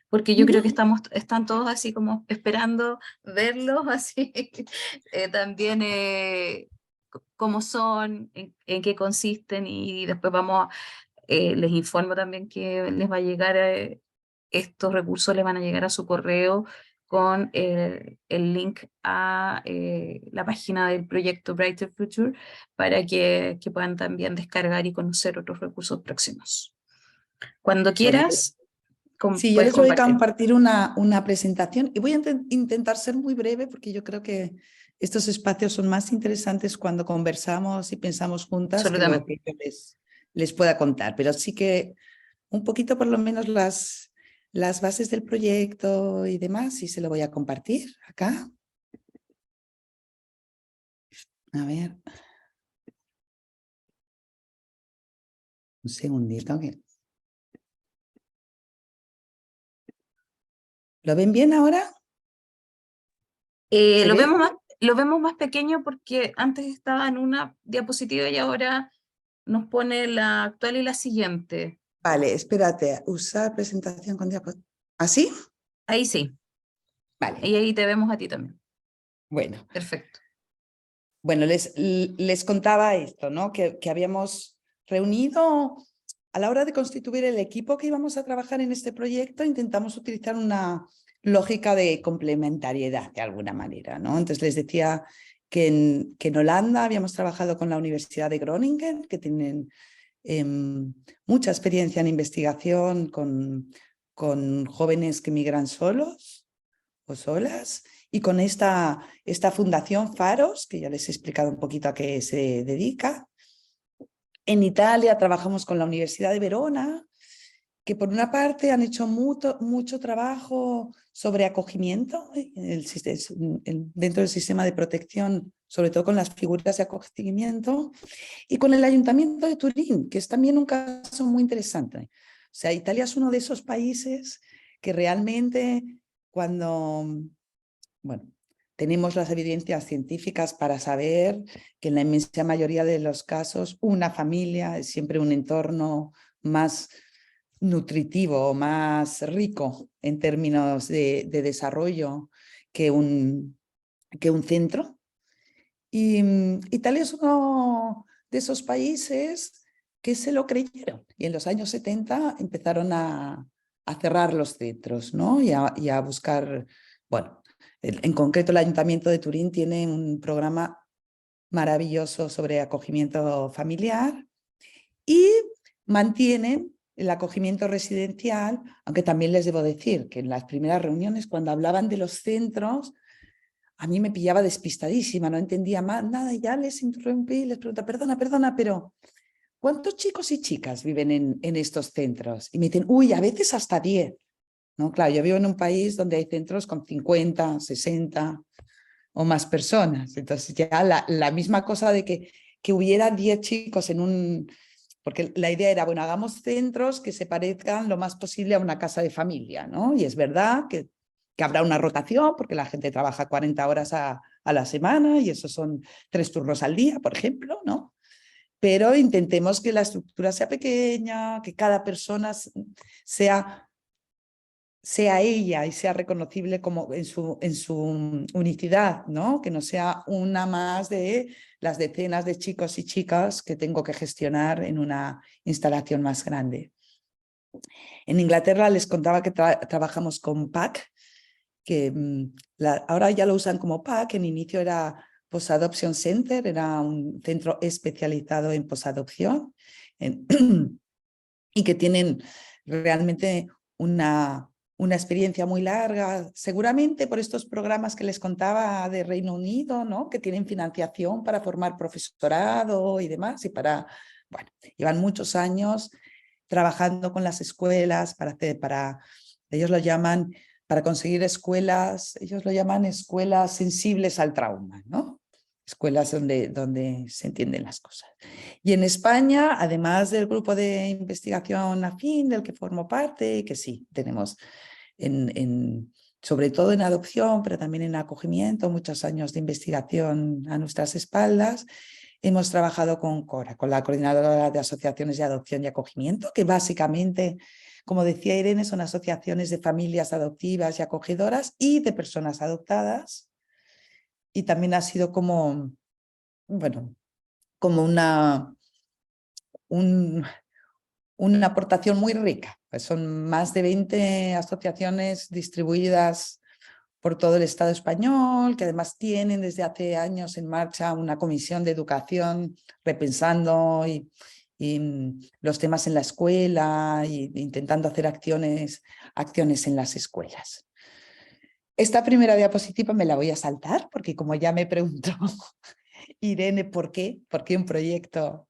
porque yo creo que están todos así como esperando verlos, así también cómo son, en qué consisten, y después les informo también que les va a llegar, estos recursos les van a llegar a su correo con el link a la página del proyecto Brighter Future para que puedan también descargar y conocer otros recursos próximos. Cuando quieras, sí, yo puedes les voy a compartir. compartir una presentación y voy a intentar ser muy breve porque yo creo que estos espacios son más interesantes cuando conversamos y pensamos juntas que lo que yo les pueda contar. Pero sí que un poquito por lo menos las bases del proyecto y demás, y se lo voy a compartir acá. A ver. Un segundito. ¿Lo ven bien ahora? Lo vemos más pequeño porque antes estaba en una diapositiva y ahora nos pone la actual y la siguiente. Vale, espérate. Usar presentación con diapositiva. ¿Así? Ahí sí. Vale. Y ahí te vemos a ti también. Bueno. Perfecto. Bueno, les contaba esto, ¿no? Que habíamos reunido a la hora de constituir el equipo que íbamos a trabajar en este proyecto. Intentamos utilizar una lógica de complementariedad de alguna manera, ¿no? Entonces les decía que en Holanda habíamos trabajado con la Universidad de Groningen, que tienen mucha experiencia en investigación con jóvenes que migran solos o solas, y con esta fundación Faros, que ya les he explicado un poquito a qué se dedica. En Italia trabajamos con la Universidad de Verona, que por una parte han hecho mucho trabajo sobre acogimiento dentro del sistema de protección, sobre todo con las figuras de acogimiento, y con el Ayuntamiento de Turín, que es también un caso muy interesante. O sea, Italia es uno de esos países que realmente tenemos las evidencias científicas para saber que en la inmensa mayoría de los casos una familia es siempre un entorno más nutritivo, más rico en términos de desarrollo que un centro. Y Italia es uno de esos países que se lo creyeron y en los años 70 empezaron a cerrar los centros, ¿no? y a buscar, bueno, en concreto el Ayuntamiento de Turín tiene un programa maravilloso sobre acogimiento familiar y mantienen el acogimiento residencial, aunque también les debo decir que en las primeras reuniones cuando hablaban de los centros a mí me pillaba despistadísima, no entendía más nada y ya les interrumpí, les pregunto, perdona, pero ¿cuántos chicos y chicas viven en estos centros? Y me dicen, uy, a veces hasta 10. ¿No? Claro, yo vivo en un país donde hay centros con 50, 60 o más personas. Entonces ya la misma cosa de que hubiera 10 chicos en un... Porque la idea era, bueno, hagamos centros que se parezcan lo más posible a una casa de familia, ¿no? Y es verdad que habrá una rotación porque la gente trabaja 40 horas a la semana y eso son 3 turnos al día, por ejemplo, ¿no? Pero intentemos que la estructura sea pequeña, que cada persona sea ella y sea reconocible como en su unicidad, ¿no? Que no sea una más de las decenas de chicos y chicas que tengo que gestionar en una instalación más grande. En Inglaterra les contaba que trabajamos con PAC, que ahora ya lo usan como PAC, en inicio era Post-Adoption Center, era un centro especializado en posadopción y que tienen realmente una experiencia muy larga, seguramente por estos programas que les contaba de Reino Unido, ¿no? Que tienen financiación para formar profesorado y demás, y bueno, llevan muchos años trabajando con las escuelas ellos lo llaman, para conseguir escuelas, ellos lo llaman escuelas sensibles al trauma, ¿no? Escuelas donde se entienden las cosas. Y en España, además del grupo de investigación afín del que formo parte, que sí, tenemos sobre todo en adopción, pero también en acogimiento, muchos años de investigación a nuestras espaldas, hemos trabajado con CORA, con la Coordinadora de Asociaciones de Adopción y Acogimiento, que básicamente, como decía Irene, son asociaciones de familias adoptivas y acogedoras y de personas adoptadas. Y también ha sido como, bueno, como una aportación muy rica. Pues son más de 20 asociaciones distribuidas por todo el Estado español, que además tienen desde hace años en marcha una comisión de educación repensando los temas en la escuela e intentando hacer acciones en las escuelas. Esta primera diapositiva me la voy a saltar porque como ya me preguntó Irene ¿por qué un proyecto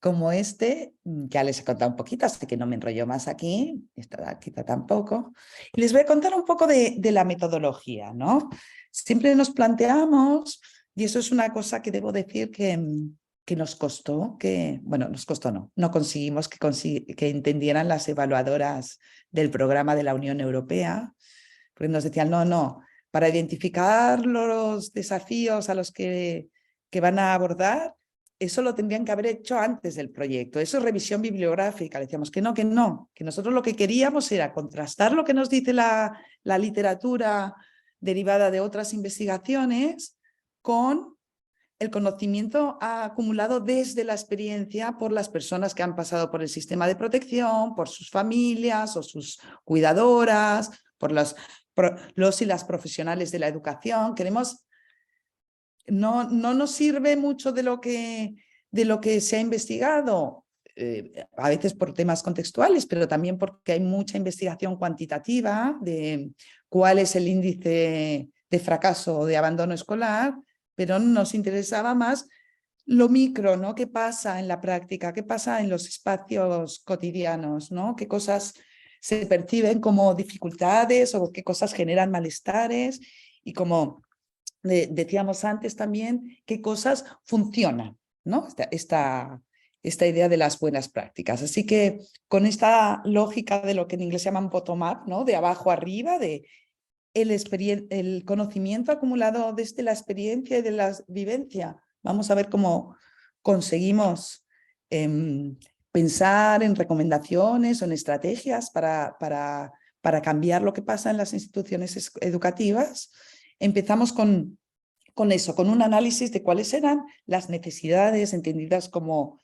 como este? Ya les he contado un poquito, así que no me enrollo más aquí, esta quizá tampoco. Y les voy a contar un poco de la metodología, ¿no? Siempre nos planteamos, y eso es una cosa que debo decir que nos costó, bueno, nos costó no conseguimos que entendieran las evaluadoras del programa de la Unión Europea, porque nos decían, no, para identificar los desafíos a los que van a abordar, eso lo tendrían que haber hecho antes del proyecto. Eso es revisión bibliográfica. Le decíamos que nosotros lo que queríamos era contrastar lo que nos dice la literatura derivada de otras investigaciones con el conocimiento acumulado desde la experiencia por las personas que han pasado por el sistema de protección, por sus familias o sus cuidadoras, por los y las profesionales de la educación. No nos sirve mucho de lo que se ha investigado, a veces por temas contextuales, pero también porque hay mucha investigación cuantitativa de cuál es el índice de fracaso o de abandono escolar, pero nos interesaba más lo micro, ¿no? ¿Qué pasa en la práctica? ¿Qué pasa en los espacios cotidianos, ¿no? ¿Qué cosas se perciben como dificultades o qué cosas generan malestares? Y como decíamos antes también, qué cosas funcionan, ¿no? Esta idea de las buenas prácticas. Así que con esta lógica de lo que en inglés llaman bottom-up, ¿no? De abajo arriba, de el conocimiento acumulado desde la experiencia y de la vivencia. Vamos a ver cómo conseguimos pensar en recomendaciones o en estrategias para cambiar lo que pasa en las instituciones educativas. Empezamos con eso, con un análisis de cuáles eran las necesidades entendidas como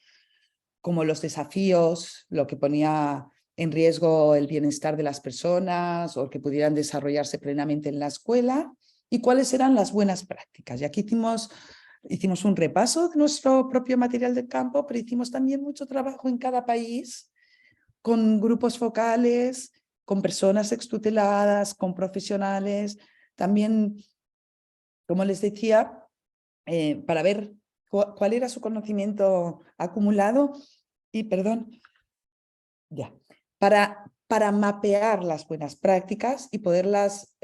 los desafíos, lo que ponía en riesgo el bienestar de las personas o que pudieran desarrollarse plenamente en la escuela, y cuáles eran las buenas prácticas. Y aquí hicimos un repaso de nuestro propio material de campo, pero hicimos también mucho trabajo en cada país con grupos focales, con personas extuteladas, con profesionales. También, como les decía, para ver cuál era su conocimiento acumulado y, para mapear las buenas prácticas y poderlas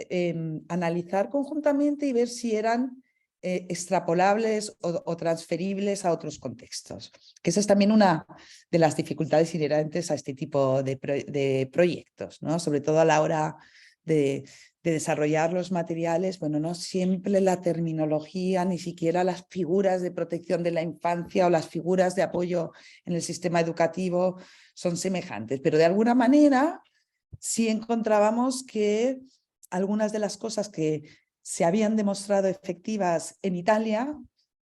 analizar conjuntamente y ver si eran extrapolables o transferibles a otros contextos. Que esa es también una de las dificultades inherentes a este tipo de proyectos, ¿no? Sobre todo a la hora de desarrollar los materiales. Bueno, no siempre la terminología, ni siquiera las figuras de protección de la infancia o las figuras de apoyo en el sistema educativo son semejantes, pero de alguna manera sí encontrábamos que algunas de las cosas que se habían demostrado efectivas en Italia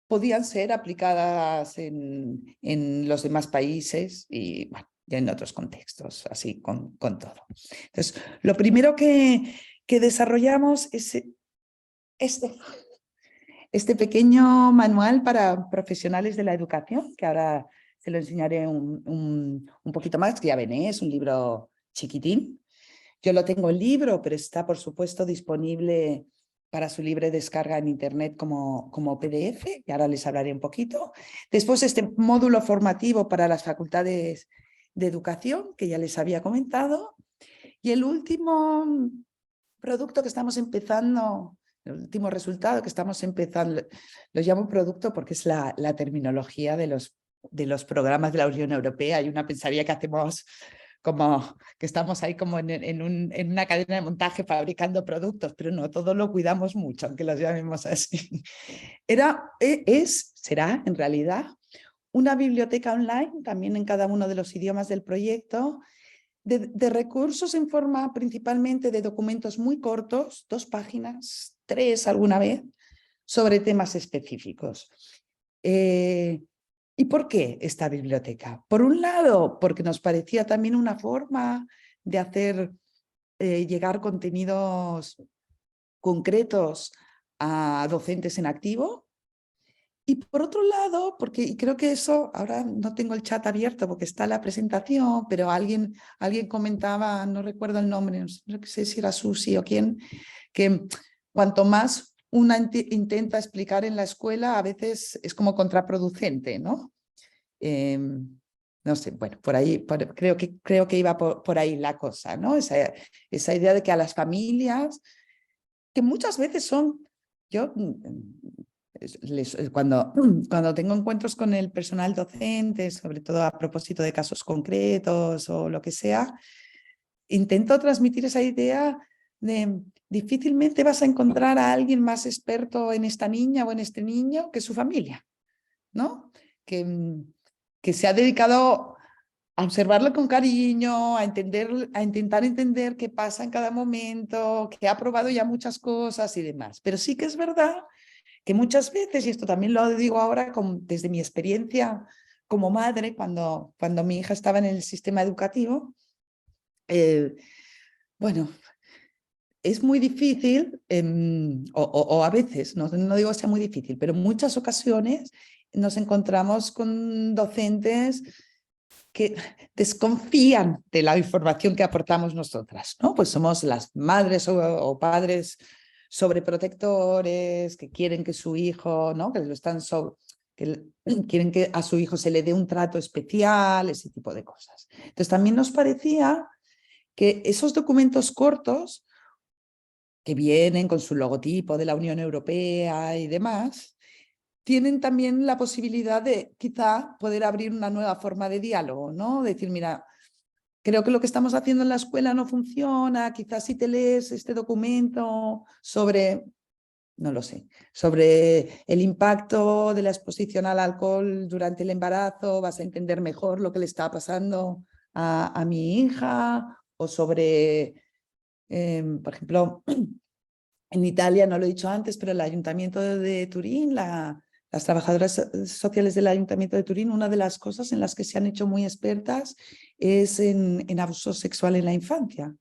podían ser aplicadas en los demás países y, bueno, ya en otros contextos, así con todo. Entonces, lo primero que desarrollamos es este pequeño manual para profesionales de la educación, que ahora se lo enseñaré un poquito más, que ya ven, es un libro chiquitín. Yo lo tengo en libro, pero está, por supuesto, disponible para su libre descarga en internet como PDF, y ahora les hablaré un poquito. Después este módulo formativo para las facultades de educación, que ya les había comentado. Y el último producto que estamos empezando, el último resultado que estamos empezando, lo llamo producto porque es la terminología de los programas de la Unión Europea, y una pensaría que hacemos como que estamos ahí como en una cadena de montaje fabricando productos, pero no, todo lo cuidamos mucho, aunque los llamemos así. Será en realidad una biblioteca online, también en cada uno de los idiomas del proyecto, de recursos en forma principalmente de documentos muy cortos, 2 páginas, 3 alguna vez, sobre temas específicos. ¿Y por qué esta biblioteca? Por un lado, porque nos parecía también una forma de hacer llegar contenidos concretos a docentes en activo. Y por otro lado, porque y creo que eso, ahora no tengo el chat abierto porque está la presentación, pero alguien comentaba, no recuerdo el nombre, no sé si era Susi o quién, que cuanto más una intenta explicar en la escuela, a veces es como contraproducente, ¿no? No sé, bueno, por ahí, creo que iba por ahí la cosa, ¿no? Esa idea de que a las familias, que muchas veces son, yo cuando tengo encuentros con el personal docente, sobre todo a propósito de casos concretos o lo que sea, intento transmitir esa idea de difícilmente vas a encontrar a alguien más experto en esta niña o en este niño que su familia, ¿no? Que se ha dedicado a observarlo con cariño, a intentar entender qué pasa en cada momento, que ha probado ya muchas cosas y demás. Pero sí que es verdad que muchas veces, y esto también lo digo ahora desde mi experiencia como madre, cuando mi hija estaba en el sistema educativo, bueno, es muy difícil, o a veces, no digo que sea muy difícil, pero en muchas ocasiones nos encontramos con docentes que desconfían de la información que aportamos nosotras, ¿no? Pues somos las madres o padres sobreprotectores que quieren que su hijo, ¿no? Quieren que a su hijo se le dé un trato especial, ese tipo de cosas. Entonces también nos parecía que esos documentos cortos que vienen con su logotipo de la Unión Europea y demás, tienen también la posibilidad de quizá poder abrir una nueva forma de diálogo, ¿no? Decir, mira, creo que lo que estamos haciendo en la escuela no funciona, quizás si te lees este documento sobre, no lo sé, sobre el impacto de la exposición al alcohol durante el embarazo, vas a entender mejor lo que le está pasando a mi hija, o sobre, por ejemplo, en Italia, no lo he dicho antes, pero el Ayuntamiento de Turín, las trabajadoras sociales del Ayuntamiento de Turín, una de las cosas en las que se han hecho muy expertas es en abuso sexual en la infancia.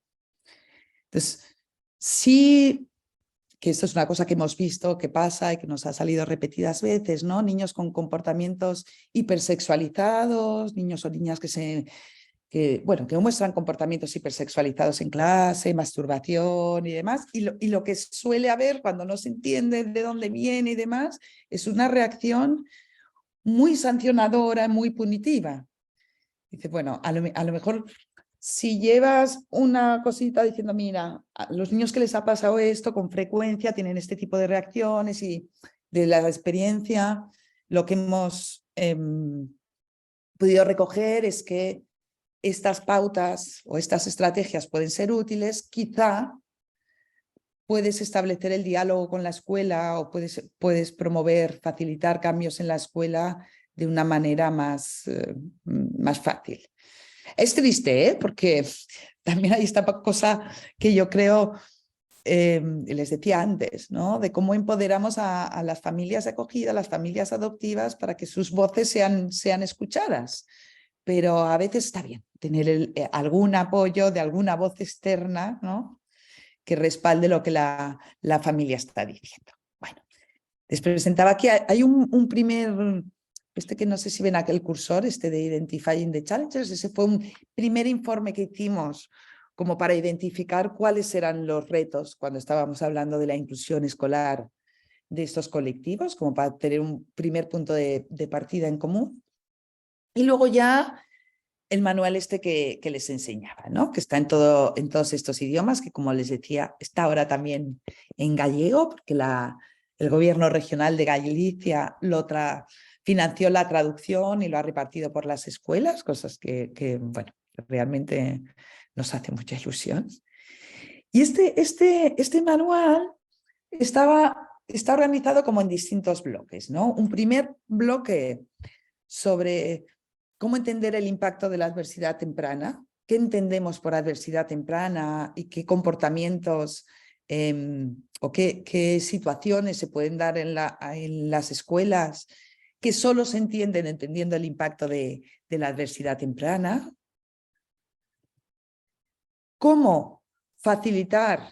Entonces, sí que esto es una cosa que hemos visto que pasa y que nos ha salido repetidas veces, ¿no? Niños con comportamientos hipersexualizados, niños o niñas que muestran comportamientos hipersexualizados en clase, masturbación y demás, y lo que suele haber cuando no se entiende de dónde viene y demás, es una reacción muy sancionadora, muy punitiva. Dice, bueno, a lo mejor si llevas una cosita diciendo, mira, a los niños que les ha pasado esto con frecuencia tienen este tipo de reacciones, y de la experiencia lo que hemos podido recoger es que estas pautas o estas estrategias pueden ser útiles. Quizá puedes establecer el diálogo con la escuela o puedes promover, facilitar cambios en la escuela de una manera más fácil. Es triste, ¿eh? Porque también hay esta cosa que yo creo, les decía antes, ¿no? De cómo empoderamos a las familias de acogida, a las familias adoptivas, para que sus voces sean escuchadas. Pero a veces está bien tener algún apoyo de alguna voz externa, ¿no? Que respalde lo que la familia está diciendo. Bueno, les presentaba aquí, hay un primer, que no sé si ven aquel cursor, de Identifying the Challenges, ese fue un primer informe que hicimos como para identificar cuáles eran los retos cuando estábamos hablando de la inclusión escolar de estos colectivos, como para tener un primer punto de partida en común. Y luego ya el manual que les enseñaba, ¿no? Que está en todos estos idiomas, que como les decía, está ahora también en gallego, porque el gobierno regional de Galicia financió la traducción y lo ha repartido por las escuelas, cosas que bueno, realmente nos hace mucha ilusión. Y este manual está organizado como en distintos bloques, ¿no? Un primer bloque sobre cómo entender el impacto de la adversidad temprana, qué entendemos por adversidad temprana y qué comportamientos o qué situaciones se pueden dar en las escuelas que solo se entienden entendiendo el impacto de la adversidad temprana. ¿Cómo facilitar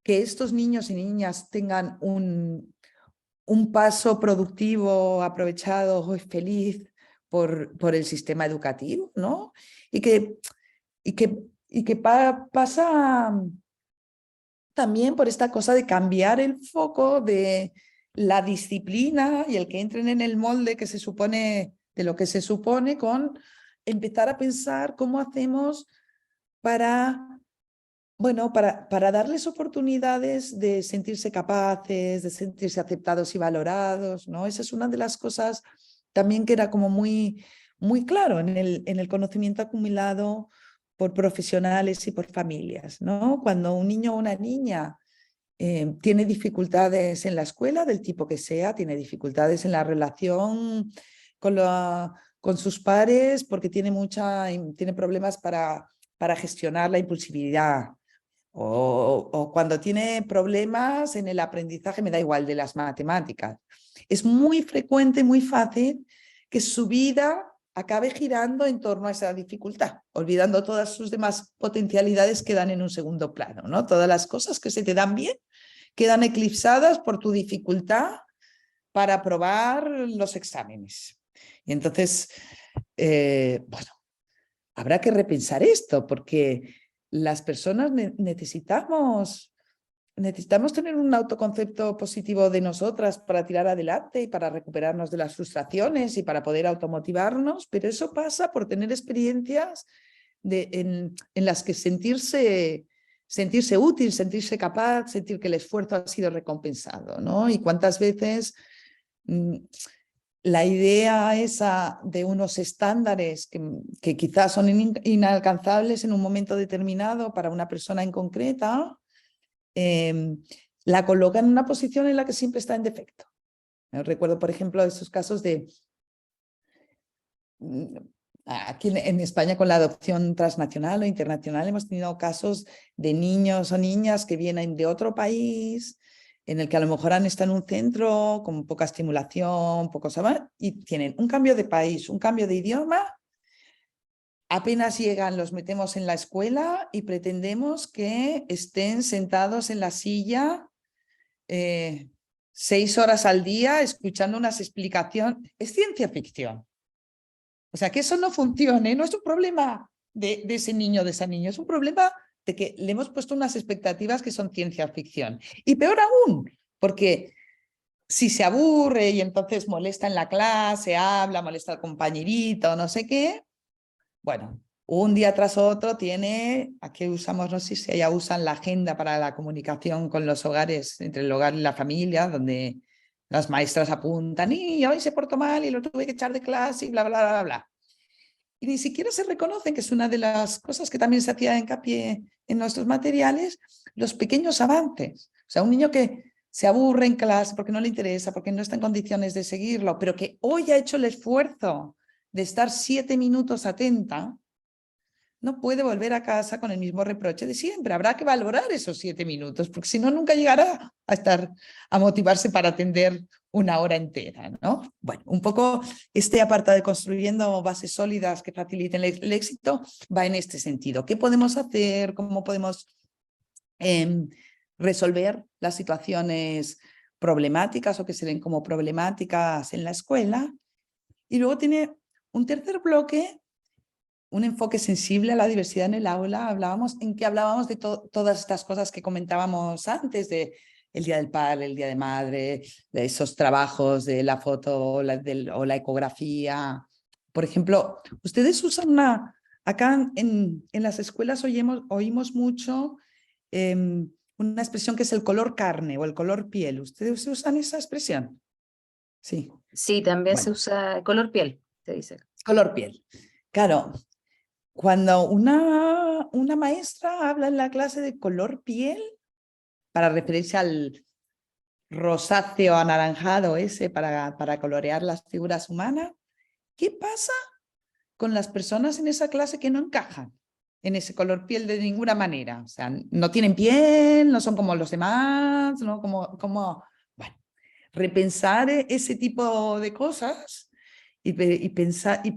que estos niños y niñas tengan un paso productivo, aprovechado y feliz por el sistema educativo, ¿no? Y que pasa también por esta cosa de cambiar el foco de la disciplina y el que entren en el molde que se supone, de lo que se supone, con empezar a pensar cómo hacemos para darles oportunidades de sentirse capaces, de sentirse aceptados y valorados, ¿no? Esa es una de las cosas también que era como muy, muy claro en el conocimiento acumulado por profesionales y por familias, ¿no? Cuando un niño o una niña tiene dificultades en la escuela, del tipo que sea, tiene dificultades en la relación con sus pares porque tiene problemas para gestionar la impulsividad, o cuando tiene problemas en el aprendizaje, me da igual, de las matemáticas. Es muy frecuente, muy fácil que su vida acabe girando en torno a esa dificultad, olvidando todas sus demás potencialidades que quedan en un segundo plano, ¿no? Todas las cosas que se te dan bien quedan eclipsadas por tu dificultad para aprobar los exámenes. Y entonces, habrá que repensar esto, porque las personas necesitamos tener un autoconcepto positivo de nosotras para tirar adelante y para recuperarnos de las frustraciones y para poder automotivarnos, pero eso pasa por tener experiencias en las que sentirse útil, sentirse capaz, sentir que el esfuerzo ha sido recompensado, ¿no? Y cuántas veces la idea esa de unos estándares que quizás son inalcanzables en un momento determinado para una persona en concreta, la coloca en una posición en la que siempre está en defecto. Recuerdo, por ejemplo, esos casos de aquí en España, con la adopción transnacional o internacional, hemos tenido casos de niños o niñas que vienen de otro país, en el que a lo mejor han estado en un centro con poca estimulación, poco saber, y tienen un cambio de país, un cambio de idioma. Apenas llegan, los metemos en la escuela y pretendemos que estén sentados en la silla 6 horas al día escuchando unas explicaciones. Es ciencia ficción. O sea, que eso no funcione, no es un problema de ese niño o de esa niña, es un problema de que le hemos puesto unas expectativas que son ciencia ficción. Y peor aún, porque si se aburre y entonces molesta en la clase, habla, molesta al compañerito, no sé qué, bueno, un día tras otro tiene, aquí usamos, no sé si ya usan la agenda para la comunicación con los hogares, entre el hogar y la familia, donde las maestras apuntan, y hoy se portó mal y lo tuve que echar de clase y bla, bla, bla, bla. Y ni siquiera se reconocen, que es una de las cosas que también se hacía hincapié en nuestros materiales, los pequeños avances. O sea, un niño que se aburre en clase porque no le interesa, porque no está en condiciones de seguirlo, pero que hoy ha hecho el esfuerzo de estar 7 minutos atenta, no puede volver a casa con el mismo reproche de siempre. Habrá que valorar esos 7 minutos, porque si no, nunca llegará a motivarse para atender 1 hora entera, ¿no? Bueno, un poco este apartado de construyendo bases sólidas que faciliten el éxito va en este sentido. ¿Qué podemos hacer? ¿Cómo podemos resolver las situaciones problemáticas o que se ven como problemáticas en la escuela? Y luego tiene un tercer bloque, un enfoque sensible a la diversidad en el aula. Hablábamos de todas estas cosas que comentábamos antes, de el Día del Padre, el Día de Madre, de esos trabajos de la foto o la ecografía. Por ejemplo, ustedes usan acá en las escuelas oímos mucho una expresión que es el color carne o el color piel. ¿Ustedes usan esa expresión? Sí. Sí, también se usa color piel, se dice. Color piel. Claro, cuando una maestra habla en la clase de color piel, para referirse al rosáceo anaranjado ese para colorear las figuras humanas, ¿qué pasa con las personas en esa clase que no encajan en ese color piel de ninguna manera? O sea, no tienen piel, no son como los demás, ¿no? Bueno, repensar ese tipo de cosas y pensar y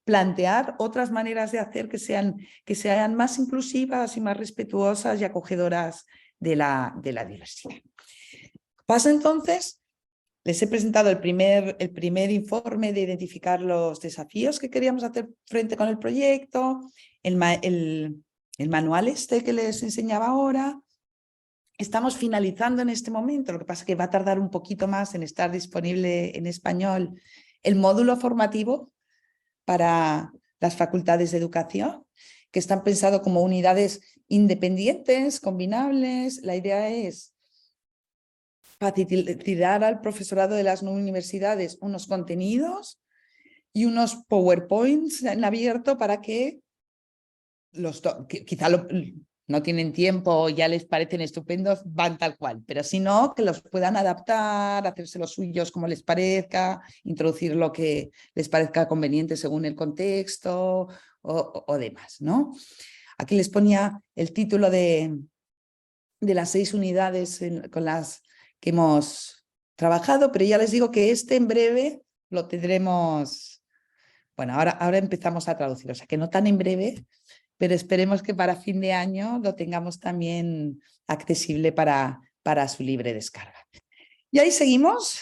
plantear otras maneras de hacer que sean más inclusivas y más respetuosas y acogedoras de la diversidad. Paso entonces, les he presentado el primer informe de identificar los desafíos que queríamos hacer frente con el proyecto, el manual este que les enseñaba ahora. Estamos finalizando en este momento, lo que pasa es que va a tardar un poquito más en estar disponible en español, el módulo formativo para las facultades de educación, que están pensados como unidades independientes, combinables. La idea es facilitar al profesorado de las universidades unos contenidos y unos PowerPoints en abierto para que quizá no tienen tiempo, ya les parecen estupendos, van tal cual, pero si no, que los puedan adaptar, hacerse los suyos como les parezca, introducir lo que les parezca conveniente según el contexto o demás, ¿no? Aquí les ponía el título de las 6 unidades con las que hemos trabajado, pero ya les digo que en breve lo tendremos, bueno, ahora empezamos a traducir, o sea que no tan en breve, pero esperemos que para fin de año lo tengamos también accesible para su libre descarga. Y ahí seguimos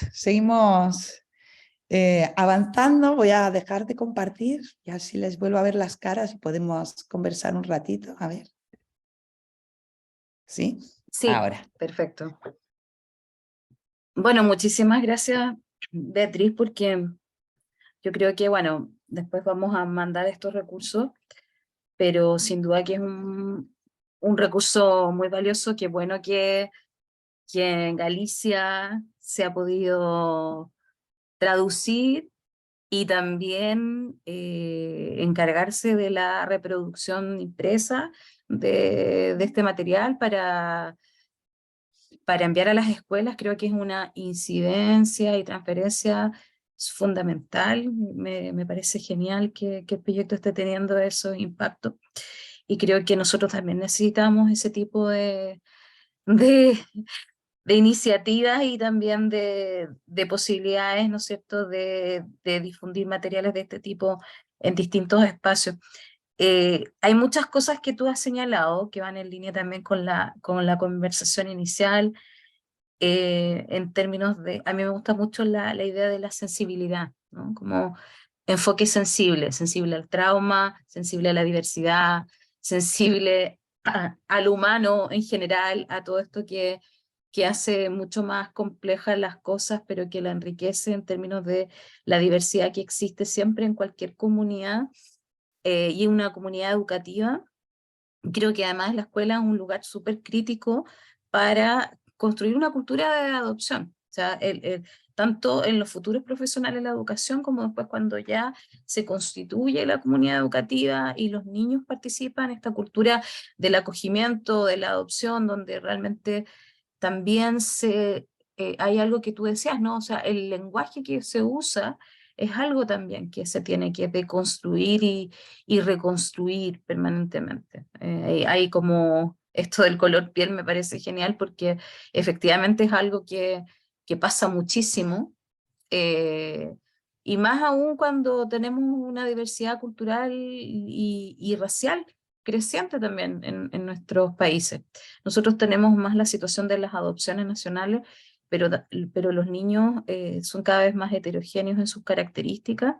avanzando. Voy a dejar de compartir y así les vuelvo a ver las caras y podemos conversar un ratito. A ver. ¿Sí? Sí, ahora. Perfecto. Bueno, muchísimas gracias, Beatriz, porque yo creo que, bueno, después vamos a mandar estos recursos, pero sin duda que es un recurso muy valioso, que bueno que en Galicia se ha podido traducir y también encargarse de la reproducción impresa de este material para enviar a las escuelas. Creo que es una incidencia y transferencia fundamental. Me parece genial que el proyecto esté teniendo esos impactos, y creo que nosotros también necesitamos ese tipo de iniciativas y también de posibilidades, ¿no es cierto?, de difundir materiales de este tipo en distintos espacios. Hay muchas cosas que tú has señalado que van en línea también con la conversación inicial, en términos de, a mí me gusta mucho la idea de la sensibilidad, ¿no? Como enfoque sensible al trauma, sensible a la diversidad, sensible al humano en general, a todo esto que hace mucho más complejas las cosas, pero que la enriquece en términos de la diversidad que existe siempre en cualquier comunidad, y en una comunidad educativa. Creo que además la escuela es un lugar súper crítico para construir una cultura de adopción. O sea, tanto en los futuros profesionales de la educación como después cuando ya se constituye la comunidad educativa y los niños participan en esta cultura del acogimiento, de la adopción, donde realmente también hay algo que tú decías, ¿no? O sea, el lenguaje que se usa es algo también que se tiene que deconstruir y reconstruir permanentemente. Hay como esto del color piel, me parece genial porque efectivamente es algo que pasa muchísimo, y más aún cuando tenemos una diversidad cultural y racial creciente también en nuestros países. Nosotros tenemos más la situación de las adopciones nacionales, pero los niños son cada vez más heterogéneos en sus características.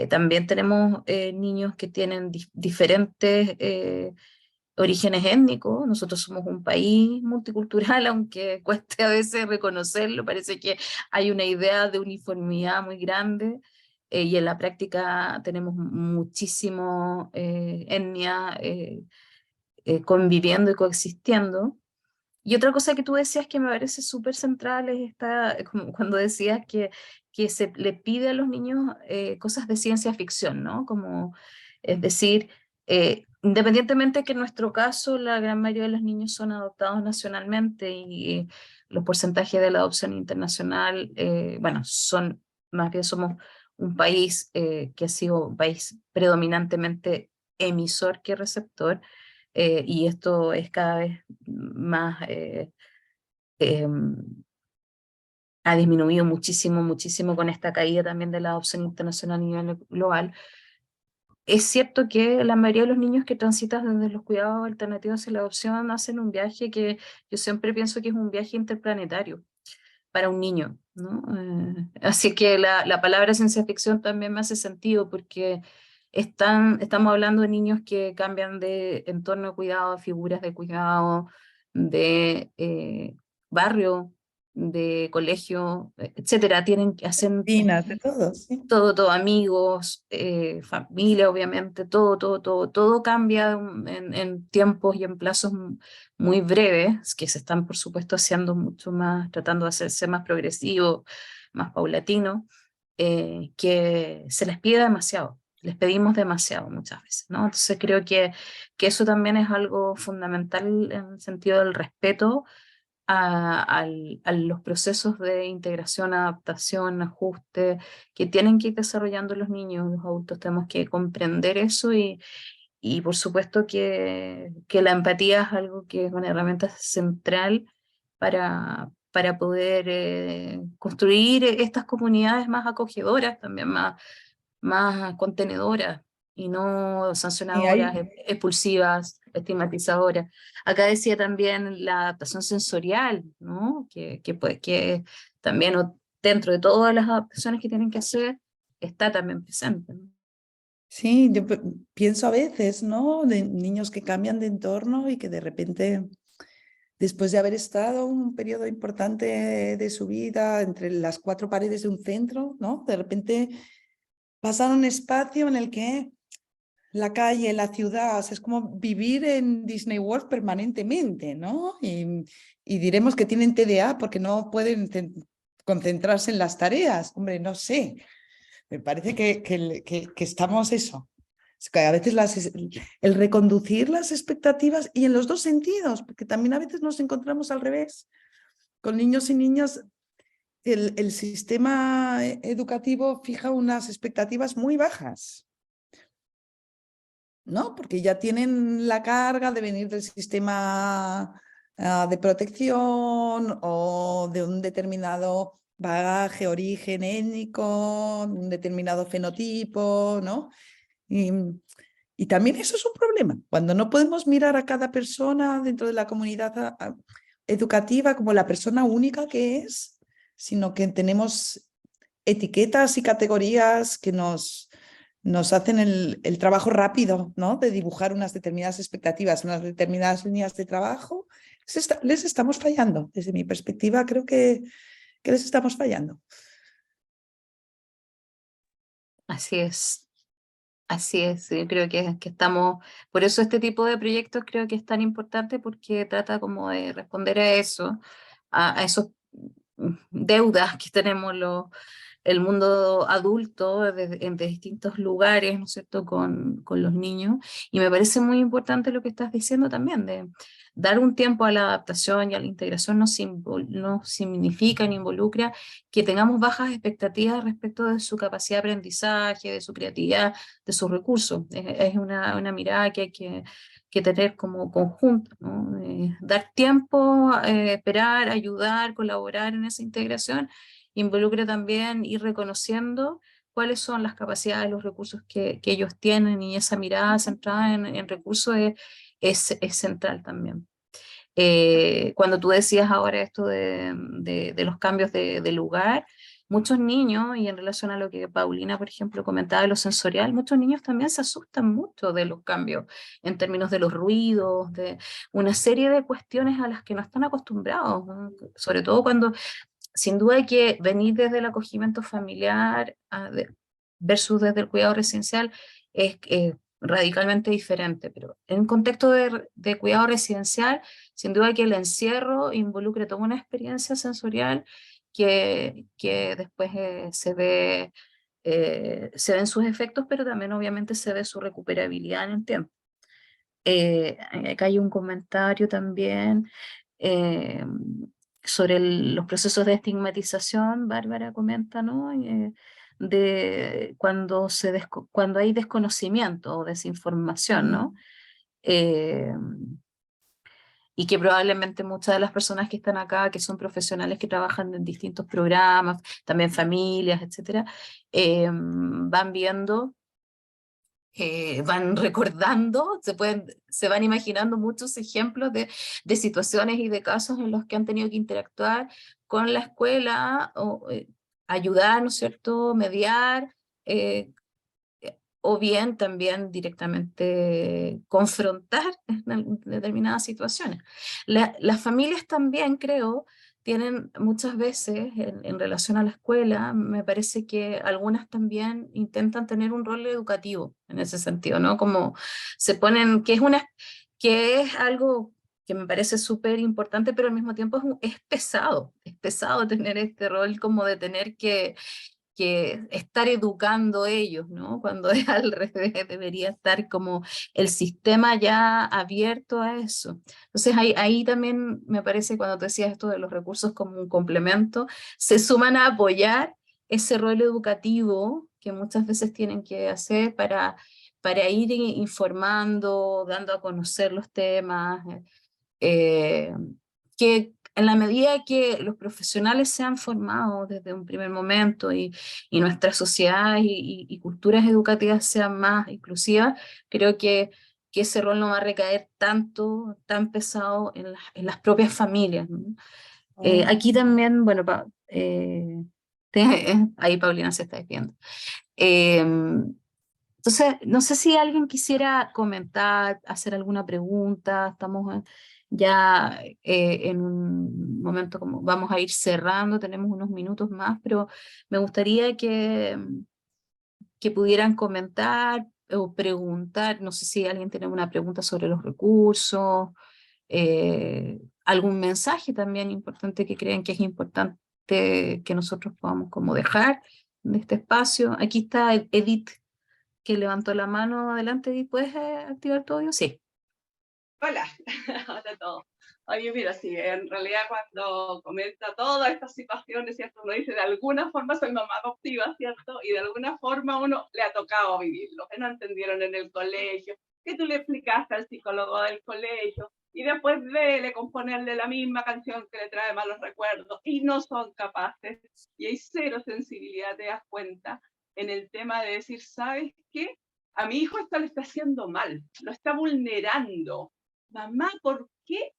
También tenemos niños que tienen diferentes orígenes étnicos. Nosotros somos un país multicultural, aunque cueste a veces reconocerlo. Parece que hay una idea de uniformidad muy grande, y en la práctica tenemos muchísimo etnia conviviendo y coexistiendo. Y otra cosa que tú decías que me parece súper central es como cuando decías que se le pide a los niños cosas de ciencia ficción, ¿no? Como, es decir, independientemente que en nuestro caso la gran mayoría de los niños son adoptados nacionalmente y los porcentajes de la adopción internacional, bueno, más bien somos un país que ha sido un país predominantemente emisor que receptor, y esto es cada vez más ha disminuido muchísimo, muchísimo con esta caída también de la adopción internacional a nivel global. Es cierto que la mayoría de los niños que transitan desde los cuidados alternativos hacia la adopción hacen un viaje que yo siempre pienso que es un viaje interplanetario para un niño, ¿no? Así que la palabra ciencia ficción también me hace sentido porque estamos hablando de niños que cambian de entorno de cuidado, figuras de cuidado, de barrio, de colegio, etcétera. Tienen que hacer De todos, sí. todo, amigos, familia, obviamente, todo cambia en tiempos y en plazos muy breves, que se están, por supuesto, haciendo mucho más, tratando de hacerse más progresivo, más paulatino, que se les pide demasiado, les pedimos demasiado muchas veces, ¿no? Entonces creo que eso también es algo fundamental en el sentido del respeto a los procesos de integración, adaptación, ajuste que tienen que ir desarrollando los niños, los adultos tenemos que comprender eso y por supuesto que la empatía es algo que es una herramienta central para poder construir estas comunidades más acogedoras, también más contenedoras y no Y sancionadoras, hay, expulsivas, estigmatizadoras. Acá decía también la adaptación sensorial, ¿no? Que también dentro de todas las adaptaciones que tienen que hacer, está también presente, ¿no? sí, yo pienso a veces, ¿no? De niños que cambian de entorno y que de repente, después de haber estado un periodo importante de su vida entre las cuatro paredes de un centro, ¿no? De repente pasan a un espacio en el que la calle, la ciudad, o sea, es como vivir en Disney World permanentemente, ¿no? Y diremos que tienen TDA porque no pueden concentrarse en las tareas. Hombre, no sé. Me parece que estamos eso. Es que a veces el reconducir las expectativas y en los dos sentidos, porque también a veces nos encontramos al revés. Con niños y niñas, el sistema educativo fija unas expectativas muy bajas, ¿no? Porque ya tienen la carga de venir del sistema de protección o de un determinado bagaje, origen étnico, un determinado fenotipo, ¿no? Y también eso es un problema, cuando no podemos mirar a cada persona dentro de la comunidad educativa como la persona única que es, sino que tenemos etiquetas y categorías que nos hacen el trabajo rápido, ¿no? De dibujar unas determinadas expectativas, unas determinadas líneas de trabajo. Les estamos fallando. Desde mi perspectiva, creo que les estamos fallando. Así es. Así es, yo creo que estamos, por eso este tipo de proyectos creo que es tan importante porque trata como de responder a eso, a esos deudas que tenemos el mundo adulto de distintos lugares, ¿no es cierto?, con los niños. Y me parece muy importante lo que estás diciendo también, de dar un tiempo a la adaptación y a la integración no significa ni involucra que tengamos bajas expectativas respecto de su capacidad de aprendizaje, de su creatividad, de sus recursos. Es una mirada que hay que tener como conjunto, ¿no? Dar tiempo, esperar, ayudar, colaborar en esa integración, involucra también ir reconociendo cuáles son las capacidades, los recursos que ellos tienen y esa mirada centrada en recursos es central también. Cuando tú decías ahora esto de los cambios de lugar, muchos niños, y en relación a lo que Paulina, por ejemplo, comentaba de lo sensorial, muchos niños también se asustan mucho de los cambios en términos de los ruidos, de una serie de cuestiones a las que no están acostumbrados, ¿no? Sobre todo cuando, sin duda hay que venir desde el acogimiento familiar versus desde el cuidado residencial, es radicalmente diferente, pero en un contexto de cuidado residencial, sin duda que el encierro involucra toda una experiencia sensorial que después se ven sus efectos, pero también obviamente se ve su recuperabilidad en el tiempo. Acá hay un comentario también sobre los procesos de estigmatización, Bárbara comenta, ¿no? De cuando hay desconocimiento o desinformación, ¿no? y que probablemente muchas de las personas que están acá, que son profesionales que trabajan en distintos programas, también familias, etcétera, van viendo, van recordando, se van imaginando muchos ejemplos de situaciones y de casos en los que han tenido que interactuar con la escuela, o ayudar, ¿no es cierto?, mediar, o bien también directamente confrontar en determinadas situaciones. Las familias también, creo, tienen muchas veces en relación a la escuela, me parece que algunas también intentan tener un rol educativo en ese sentido, ¿no? Como se ponen, que es algo que me parece súper importante, pero al mismo tiempo es pesado tener este rol como de tener que estar educando ellos, ¿no? Cuando es al revés, debería estar como el sistema ya abierto a eso. Entonces ahí también me parece, cuando te decías esto de los recursos como un complemento, se suman a apoyar ese rol educativo que muchas veces tienen que hacer para ir informando, dando a conocer los temas, que en la medida que los profesionales se han formado desde un primer momento y nuestras sociedades y culturas educativas sean más inclusivas, creo que ese rol no va a recaer tan pesado en las propias familias, ¿no? Aquí también, bueno, ahí Paulina se está despidiendo. Entonces, no sé si alguien quisiera comentar, hacer alguna pregunta. Estamos ya en un momento como vamos a ir cerrando, tenemos unos minutos más, pero me gustaría que pudieran comentar o preguntar. No sé si alguien tiene una pregunta sobre los recursos, algún mensaje también importante que creen que es importante que nosotros podamos como dejar de este espacio. Aquí está Edith, que levantó la mano. Adelante, Edith, ¿puedes activar tu audio? Sí. Hola, hola a todos. Oye, mira, sí, en realidad cuando comenta todas estas situaciones, ¿cierto? Uno dice, de alguna forma soy mamá adoptiva, ¿cierto? Y de alguna forma uno le ha tocado vivirlo, que no entendieron en el colegio, que tú le explicaste al psicólogo del colegio, y después le componerle la misma canción que le trae malos recuerdos, y no son capaces, y hay cero sensibilidad, te das cuenta, en el tema de decir, ¿sabes qué? A mi hijo esto le está haciendo mal, lo está vulnerando. Mamá, ¿por qué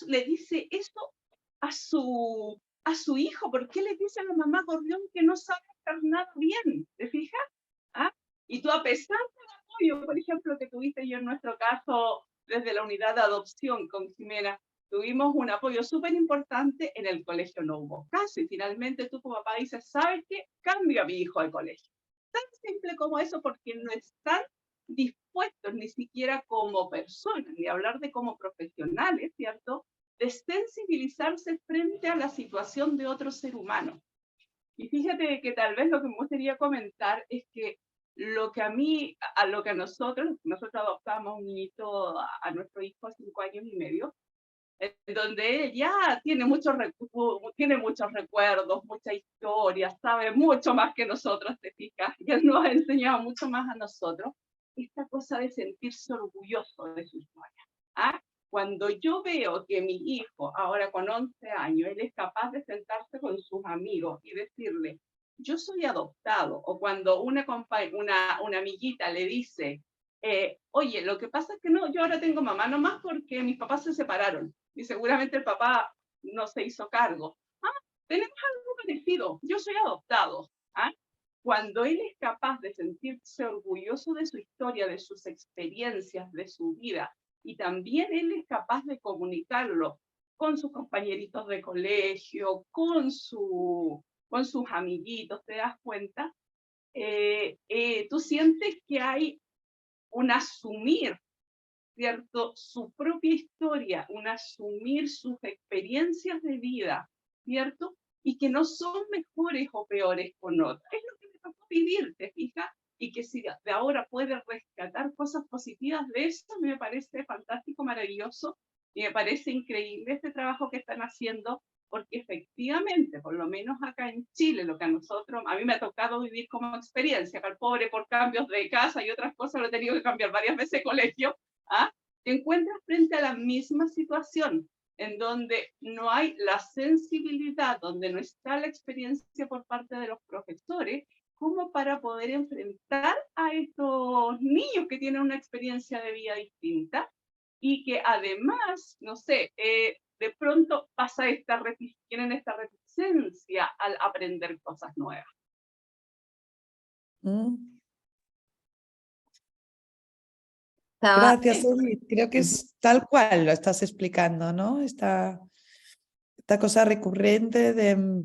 le dice eso a su hijo? ¿Por qué le dice a la mamá gorrión que no sabe hacer nada bien? ¿Te fijas? ¿Ah? Y tú, a pesar del apoyo, por ejemplo, que tuviste yo en nuestro caso, desde la unidad de adopción con Jimena, tuvimos un apoyo súper importante. En el colegio no hubo caso, y finalmente tú como papá dices, ¿sabes qué? Cambio a mi hijo de colegio. Tan simple como eso, porque no están dispuestos ni siquiera como personas, ni hablar de como profesionales, ¿cierto?, de sensibilizarse frente a la situación de otro ser humano. Y fíjate que tal vez lo que me gustaría comentar es que lo que a nosotros adoptamos un niñito, a nuestro hijo a 5 años y medio, en donde él ya tiene muchos recuerdos, mucha historia, sabe mucho más que nosotros, te fijas, y él nos ha enseñado mucho más a nosotros, esta cosa de sentirse orgulloso de su historia. ¿Ah? Cuando yo veo que mi hijo, ahora con 11 años, él es capaz de sentarse con sus amigos y decirle, yo soy adoptado, o cuando una amiguita le dice, oye, lo que pasa es que no, yo ahora tengo mamá nomás porque mis papás se separaron, y seguramente el papá no se hizo cargo. Tenemos algo parecido, yo soy adoptado. Cuando él es capaz de sentirse orgulloso de su historia, de sus experiencias, de su vida, y también él es capaz de comunicarlo con sus compañeritos de colegio, con sus amiguitos, ¿te das cuenta? Tú sientes que hay un asumir, ¿cierto?, su propia historia, un asumir sus experiencias de vida, ¿cierto?, y que no son mejores o peores con otras. Es lo que le tocó vivir, ¿te fijas? Y que si de ahora puede rescatar cosas positivas de eso, me parece fantástico, maravilloso, y me parece increíble este trabajo que están haciendo, porque efectivamente, por lo menos acá en Chile, lo que a mí me ha tocado vivir como experiencia, que al pobre por cambios de casa y otras cosas lo he tenido que cambiar varias veces de colegio, te encuentras frente a la misma situación, en donde no hay la sensibilidad, donde no está la experiencia por parte de los profesores, como para poder enfrentar a estos niños que tienen una experiencia de vida distinta y que además, no sé, de pronto tienen esta reticencia al aprender cosas nuevas. Gracias, Edith. Creo que es tal cual lo estás explicando, ¿no? Esta cosa recurrente de,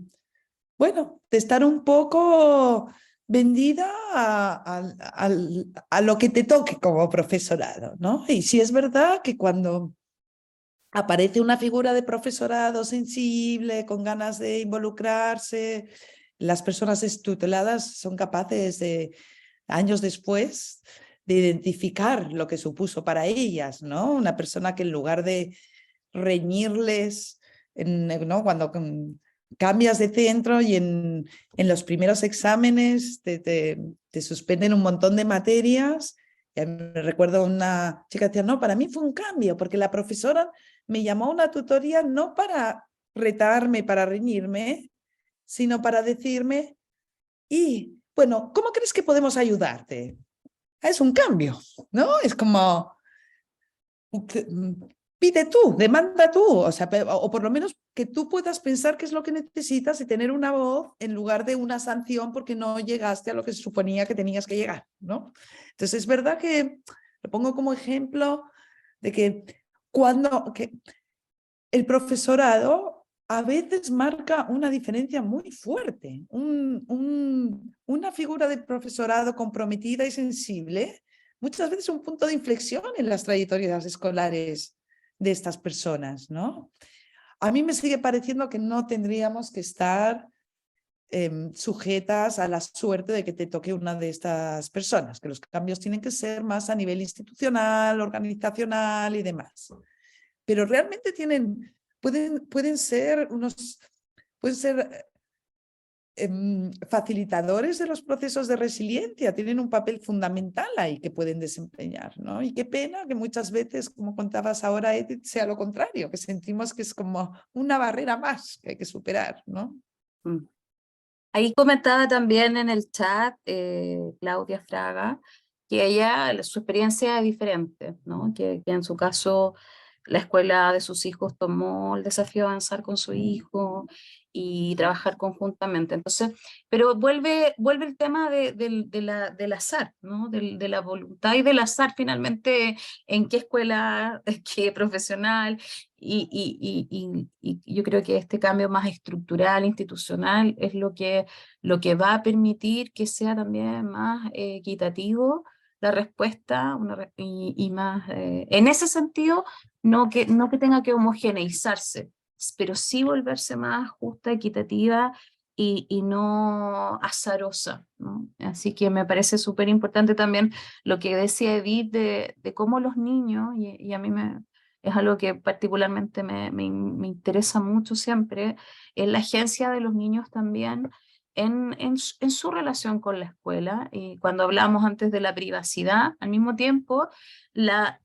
bueno, de estar un poco vendida a lo que te toque como profesorado, ¿no? Y sí es verdad que cuando aparece una figura de profesorado sensible, con ganas de involucrarse, las personas tuteladas son capaces de, años después, de identificar lo que supuso para ellas, ¿no? Una persona que en lugar de reñirles, ¿no? Cuando cambias de centro y en los primeros exámenes te suspenden un montón de materias. Y me recuerdo una chica que decía, no, para mí fue un cambio, porque la profesora me llamó a una tutoría no para retarme, para reñirme, sino para decirme, y bueno, ¿cómo crees que podemos ayudarte? Es un cambio, ¿no? Es como, pide tú, demanda tú, o sea, o por lo menos que tú puedas pensar qué es lo que necesitas y tener una voz en lugar de una sanción porque no llegaste a lo que se suponía que tenías que llegar, ¿no? Entonces es verdad que lo pongo como ejemplo de que cuando el profesorado a veces marca una diferencia muy fuerte. Una figura de profesorado comprometida y sensible, muchas veces un punto de inflexión en las trayectorias escolares de estas personas, ¿no? A mí me sigue pareciendo que no tendríamos que estar sujetas a la suerte de que te toque una de estas personas, que los cambios tienen que ser más a nivel institucional, organizacional y demás. Pero realmente pueden ser facilitadores de los procesos de resiliencia, tienen un papel fundamental ahí que pueden desempeñar, ¿no? Y qué pena que muchas veces, como contabas ahora, Edith, sea lo contrario, que sentimos que es como una barrera más que hay que superar, ¿no? Ahí comentaba también en el chat Claudia Fraga que su experiencia es diferente, ¿no? Que en su caso la escuela de sus hijos tomó el desafío de avanzar con su hijo y trabajar conjuntamente. Entonces, pero vuelve el tema del azar, ¿no? De la voluntad y del azar finalmente en qué escuela, qué profesional, y yo creo que este cambio más estructural, institucional, es lo que va a permitir que sea también más equitativo la respuesta y más, en ese sentido, no que tenga que homogeneizarse, pero sí volverse más justa, equitativa y no azarosa, ¿no? Así que me parece súper importante también lo que decía Edith de cómo los niños, y a mí es algo que particularmente me interesa mucho siempre, es la agencia de los niños también en su relación con la escuela. Y cuando hablamos antes de la privacidad, al mismo tiempo, la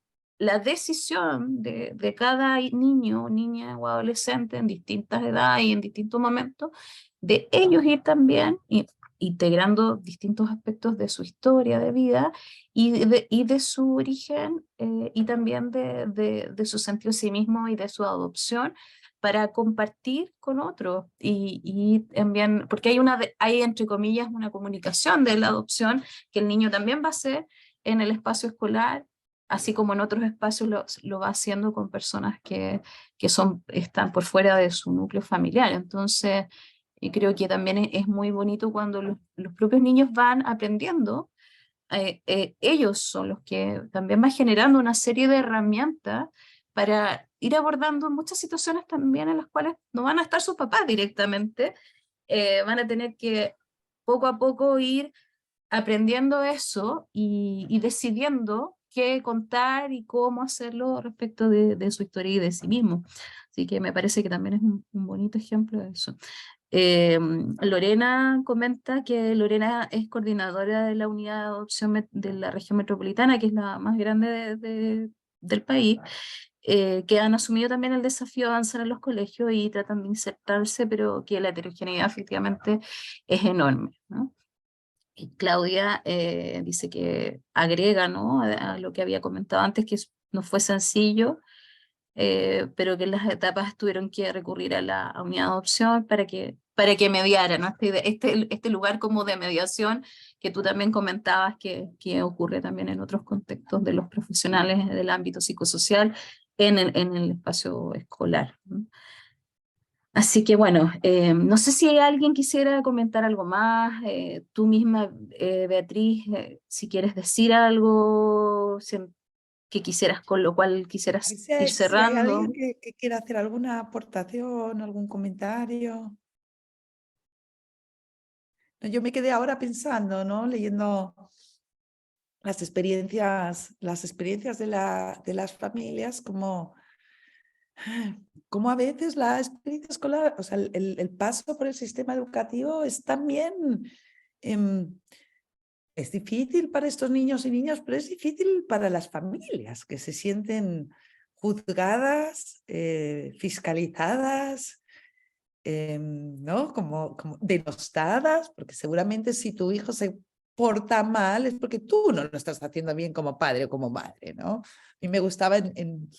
decisión de cada niño, niña o adolescente en distintas edades y en distintos momentos, de ellos ir también integrando distintos aspectos de su historia de vida y de su origen y también de su sentido de sí mismo y de su adopción, para compartir con otros y también, porque hay entre comillas una comunicación de la adopción que el niño también va a hacer en el espacio escolar, así como en otros espacios lo va haciendo con personas que están por fuera de su núcleo familiar. Entonces, creo que también es muy bonito cuando los propios niños van aprendiendo. Ellos son los que también van generando una serie de herramientas para ir abordando muchas situaciones también en las cuales no van a estar sus papás directamente, van a tener que poco a poco ir aprendiendo eso y decidiendo qué contar y cómo hacerlo respecto de su historia y de sí mismo. Así que me parece que también es un bonito ejemplo de eso. Lorena comenta que Lorena es coordinadora de la unidad de adopción de la región metropolitana, que es la más grande del país, que han asumido también el desafío de avanzar en los colegios y tratan de insertarse, pero que la heterogeneidad efectivamente es enorme, ¿no? Y Claudia dice que agrega, ¿no?, a lo que había comentado antes, que no fue sencillo, pero que en las etapas tuvieron que recurrir a la unidad de adopción para que mediara, ¿no? Este lugar como de mediación que tú también comentabas que ocurre también en otros contextos de los profesionales del ámbito psicosocial en el espacio escolar, ¿no? Así que bueno, no sé si alguien quisiera comentar algo más, tú misma, Beatriz, si quieres decir algo que quisieras, con lo cual quisieras ir Si hay cerrando. alguien que quiera hacer alguna aportación, algún comentario. No, yo me quedé ahora pensando, ¿no?, leyendo las experiencias de las familias, como a veces la experiencia escolar, o sea, el paso por el sistema educativo es también, es difícil para estos niños y niñas, pero es difícil para las familias que se sienten juzgadas, fiscalizadas, ¿no?, como denostadas, porque seguramente si tu hijo se porta mal es porque tú no lo estás haciendo bien como padre o como madre, ¿no? A mí me gustaba en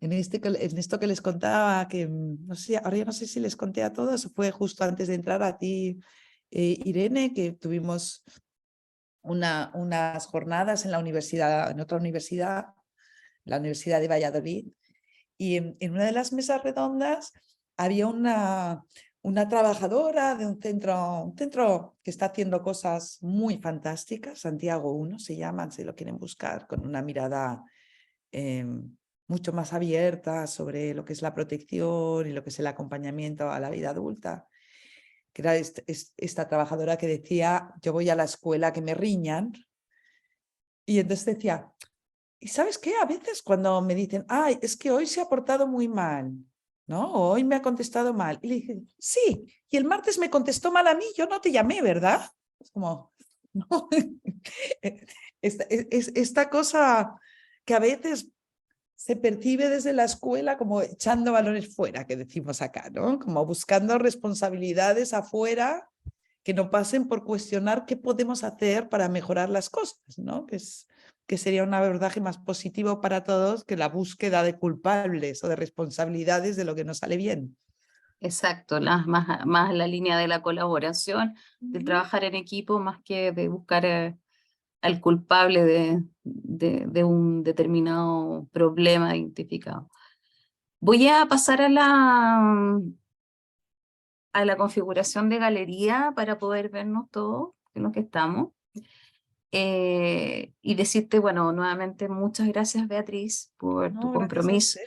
esto que les contaba, que no sé, ahora ya no sé si les conté a todos, fue justo antes de entrar a ti, Irene, que tuvimos unas jornadas en la universidad, en otra universidad, la Universidad de Valladolid, y en una de las mesas redondas había una trabajadora de un centro que está haciendo cosas muy fantásticas, Santiago 1 se llaman, si lo quieren buscar, con una mirada mucho más abierta sobre lo que es la protección y lo que es el acompañamiento a la vida adulta, que era esta trabajadora que decía: yo voy a la escuela que me riñan, y entonces decía: ¿y sabes qué? A veces cuando me dicen, ay, es que hoy se ha portado muy mal, ¿no? O hoy me ha contestado mal. Y le dije, sí, y el martes me contestó mal a mí, yo no te llamé, ¿verdad? Es como, no. Esta cosa que a veces se percibe desde la escuela como echando balones fuera, que decimos acá, ¿no? Como buscando responsabilidades afuera que no pasen por cuestionar qué podemos hacer para mejorar las cosas, ¿no? Que sería un abordaje más positivo para todos que la búsqueda de culpables o de responsabilidades de lo que no sale bien. Exacto, más la línea de la colaboración, de trabajar en equipo, más que de buscar al culpable de un determinado problema identificado. Voy a pasar a la configuración de galería para poder vernos todos en lo que estamos. Y decirte, bueno, nuevamente muchas gracias, Beatriz, por tu compromiso.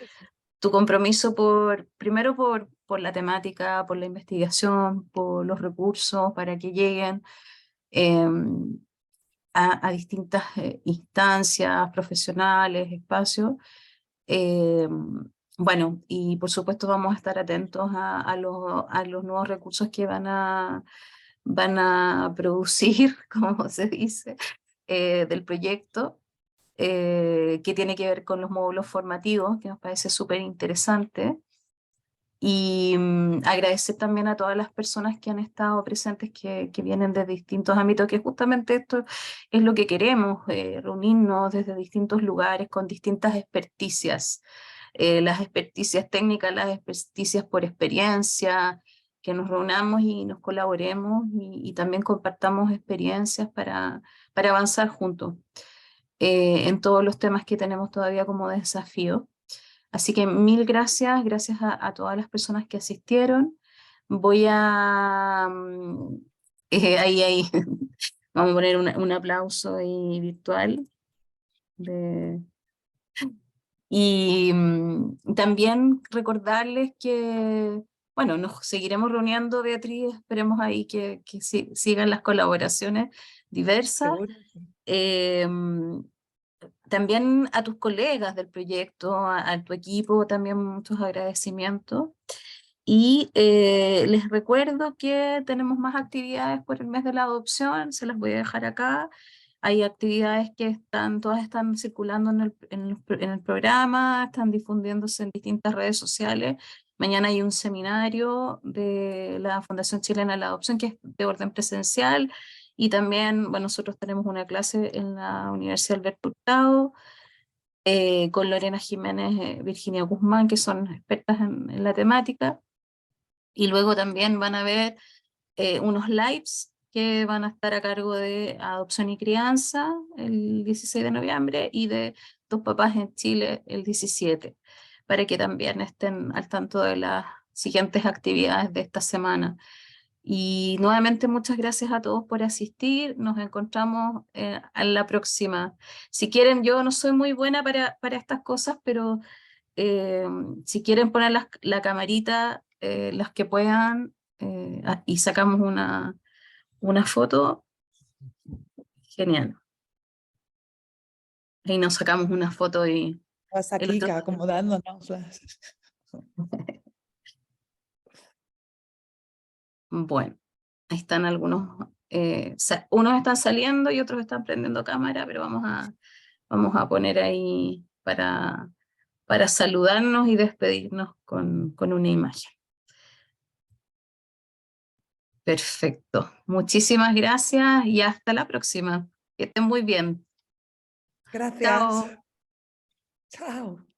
Tu compromiso primero por la temática, por la investigación, por los recursos para que lleguen a distintas instancias profesionales, espacios. Bueno, y por supuesto vamos a estar atentos a los nuevos recursos que van a producir, como se dice, del proyecto, que tiene que ver con los módulos formativos, que nos parece súper interesante. Y agradecer también a todas las personas que han estado presentes, que vienen de distintos ámbitos, que justamente esto es lo que queremos, reunirnos desde distintos lugares con distintas experticias, las experticias técnicas, las experticias por experiencia, que nos reunamos y nos colaboremos y también compartamos experiencias para avanzar juntos en todos los temas que tenemos todavía como desafío. Así que mil gracias, gracias a todas las personas que asistieron. Voy a... ahí, vamos a poner un aplauso ahí virtual. Y también recordarles que, bueno, nos seguiremos reuniendo, Beatriz, esperemos ahí que sigan las colaboraciones diversas. También a tus colegas del proyecto, a tu equipo, también muchos agradecimientos. Y les recuerdo que tenemos más actividades por el mes de la adopción, se las voy a dejar acá. Hay actividades que todas están circulando en el programa, están difundiéndose en distintas redes sociales. Mañana hay un seminario de la Fundación Chilena de la Adopción que es de orden presencial, y también, bueno, nosotros tenemos una clase en la Universidad Alberto Hurtado con Lorena Jiménez, Virginia Guzmán, que son expertas en la temática. Y luego también van a haber unos lives que van a estar a cargo de Adopción y Crianza el 16 de noviembre y de Dos Papás en Chile el 17, para que también estén al tanto de las siguientes actividades de esta semana. Y nuevamente muchas gracias a todos por asistir, nos encontramos a la próxima. Si quieren, yo no soy muy buena para estas cosas, pero si quieren poner la camarita, las que puedan, y sacamos una foto, genial. Ahí nos sacamos una foto y... Vas aquí acomodándonos. Bueno, ahí están algunos, unos están saliendo y otros están prendiendo cámara, pero vamos a poner ahí para saludarnos y despedirnos con una imagen. Perfecto. Muchísimas gracias y hasta la próxima. Que estén muy bien. Gracias. Chao. Chao.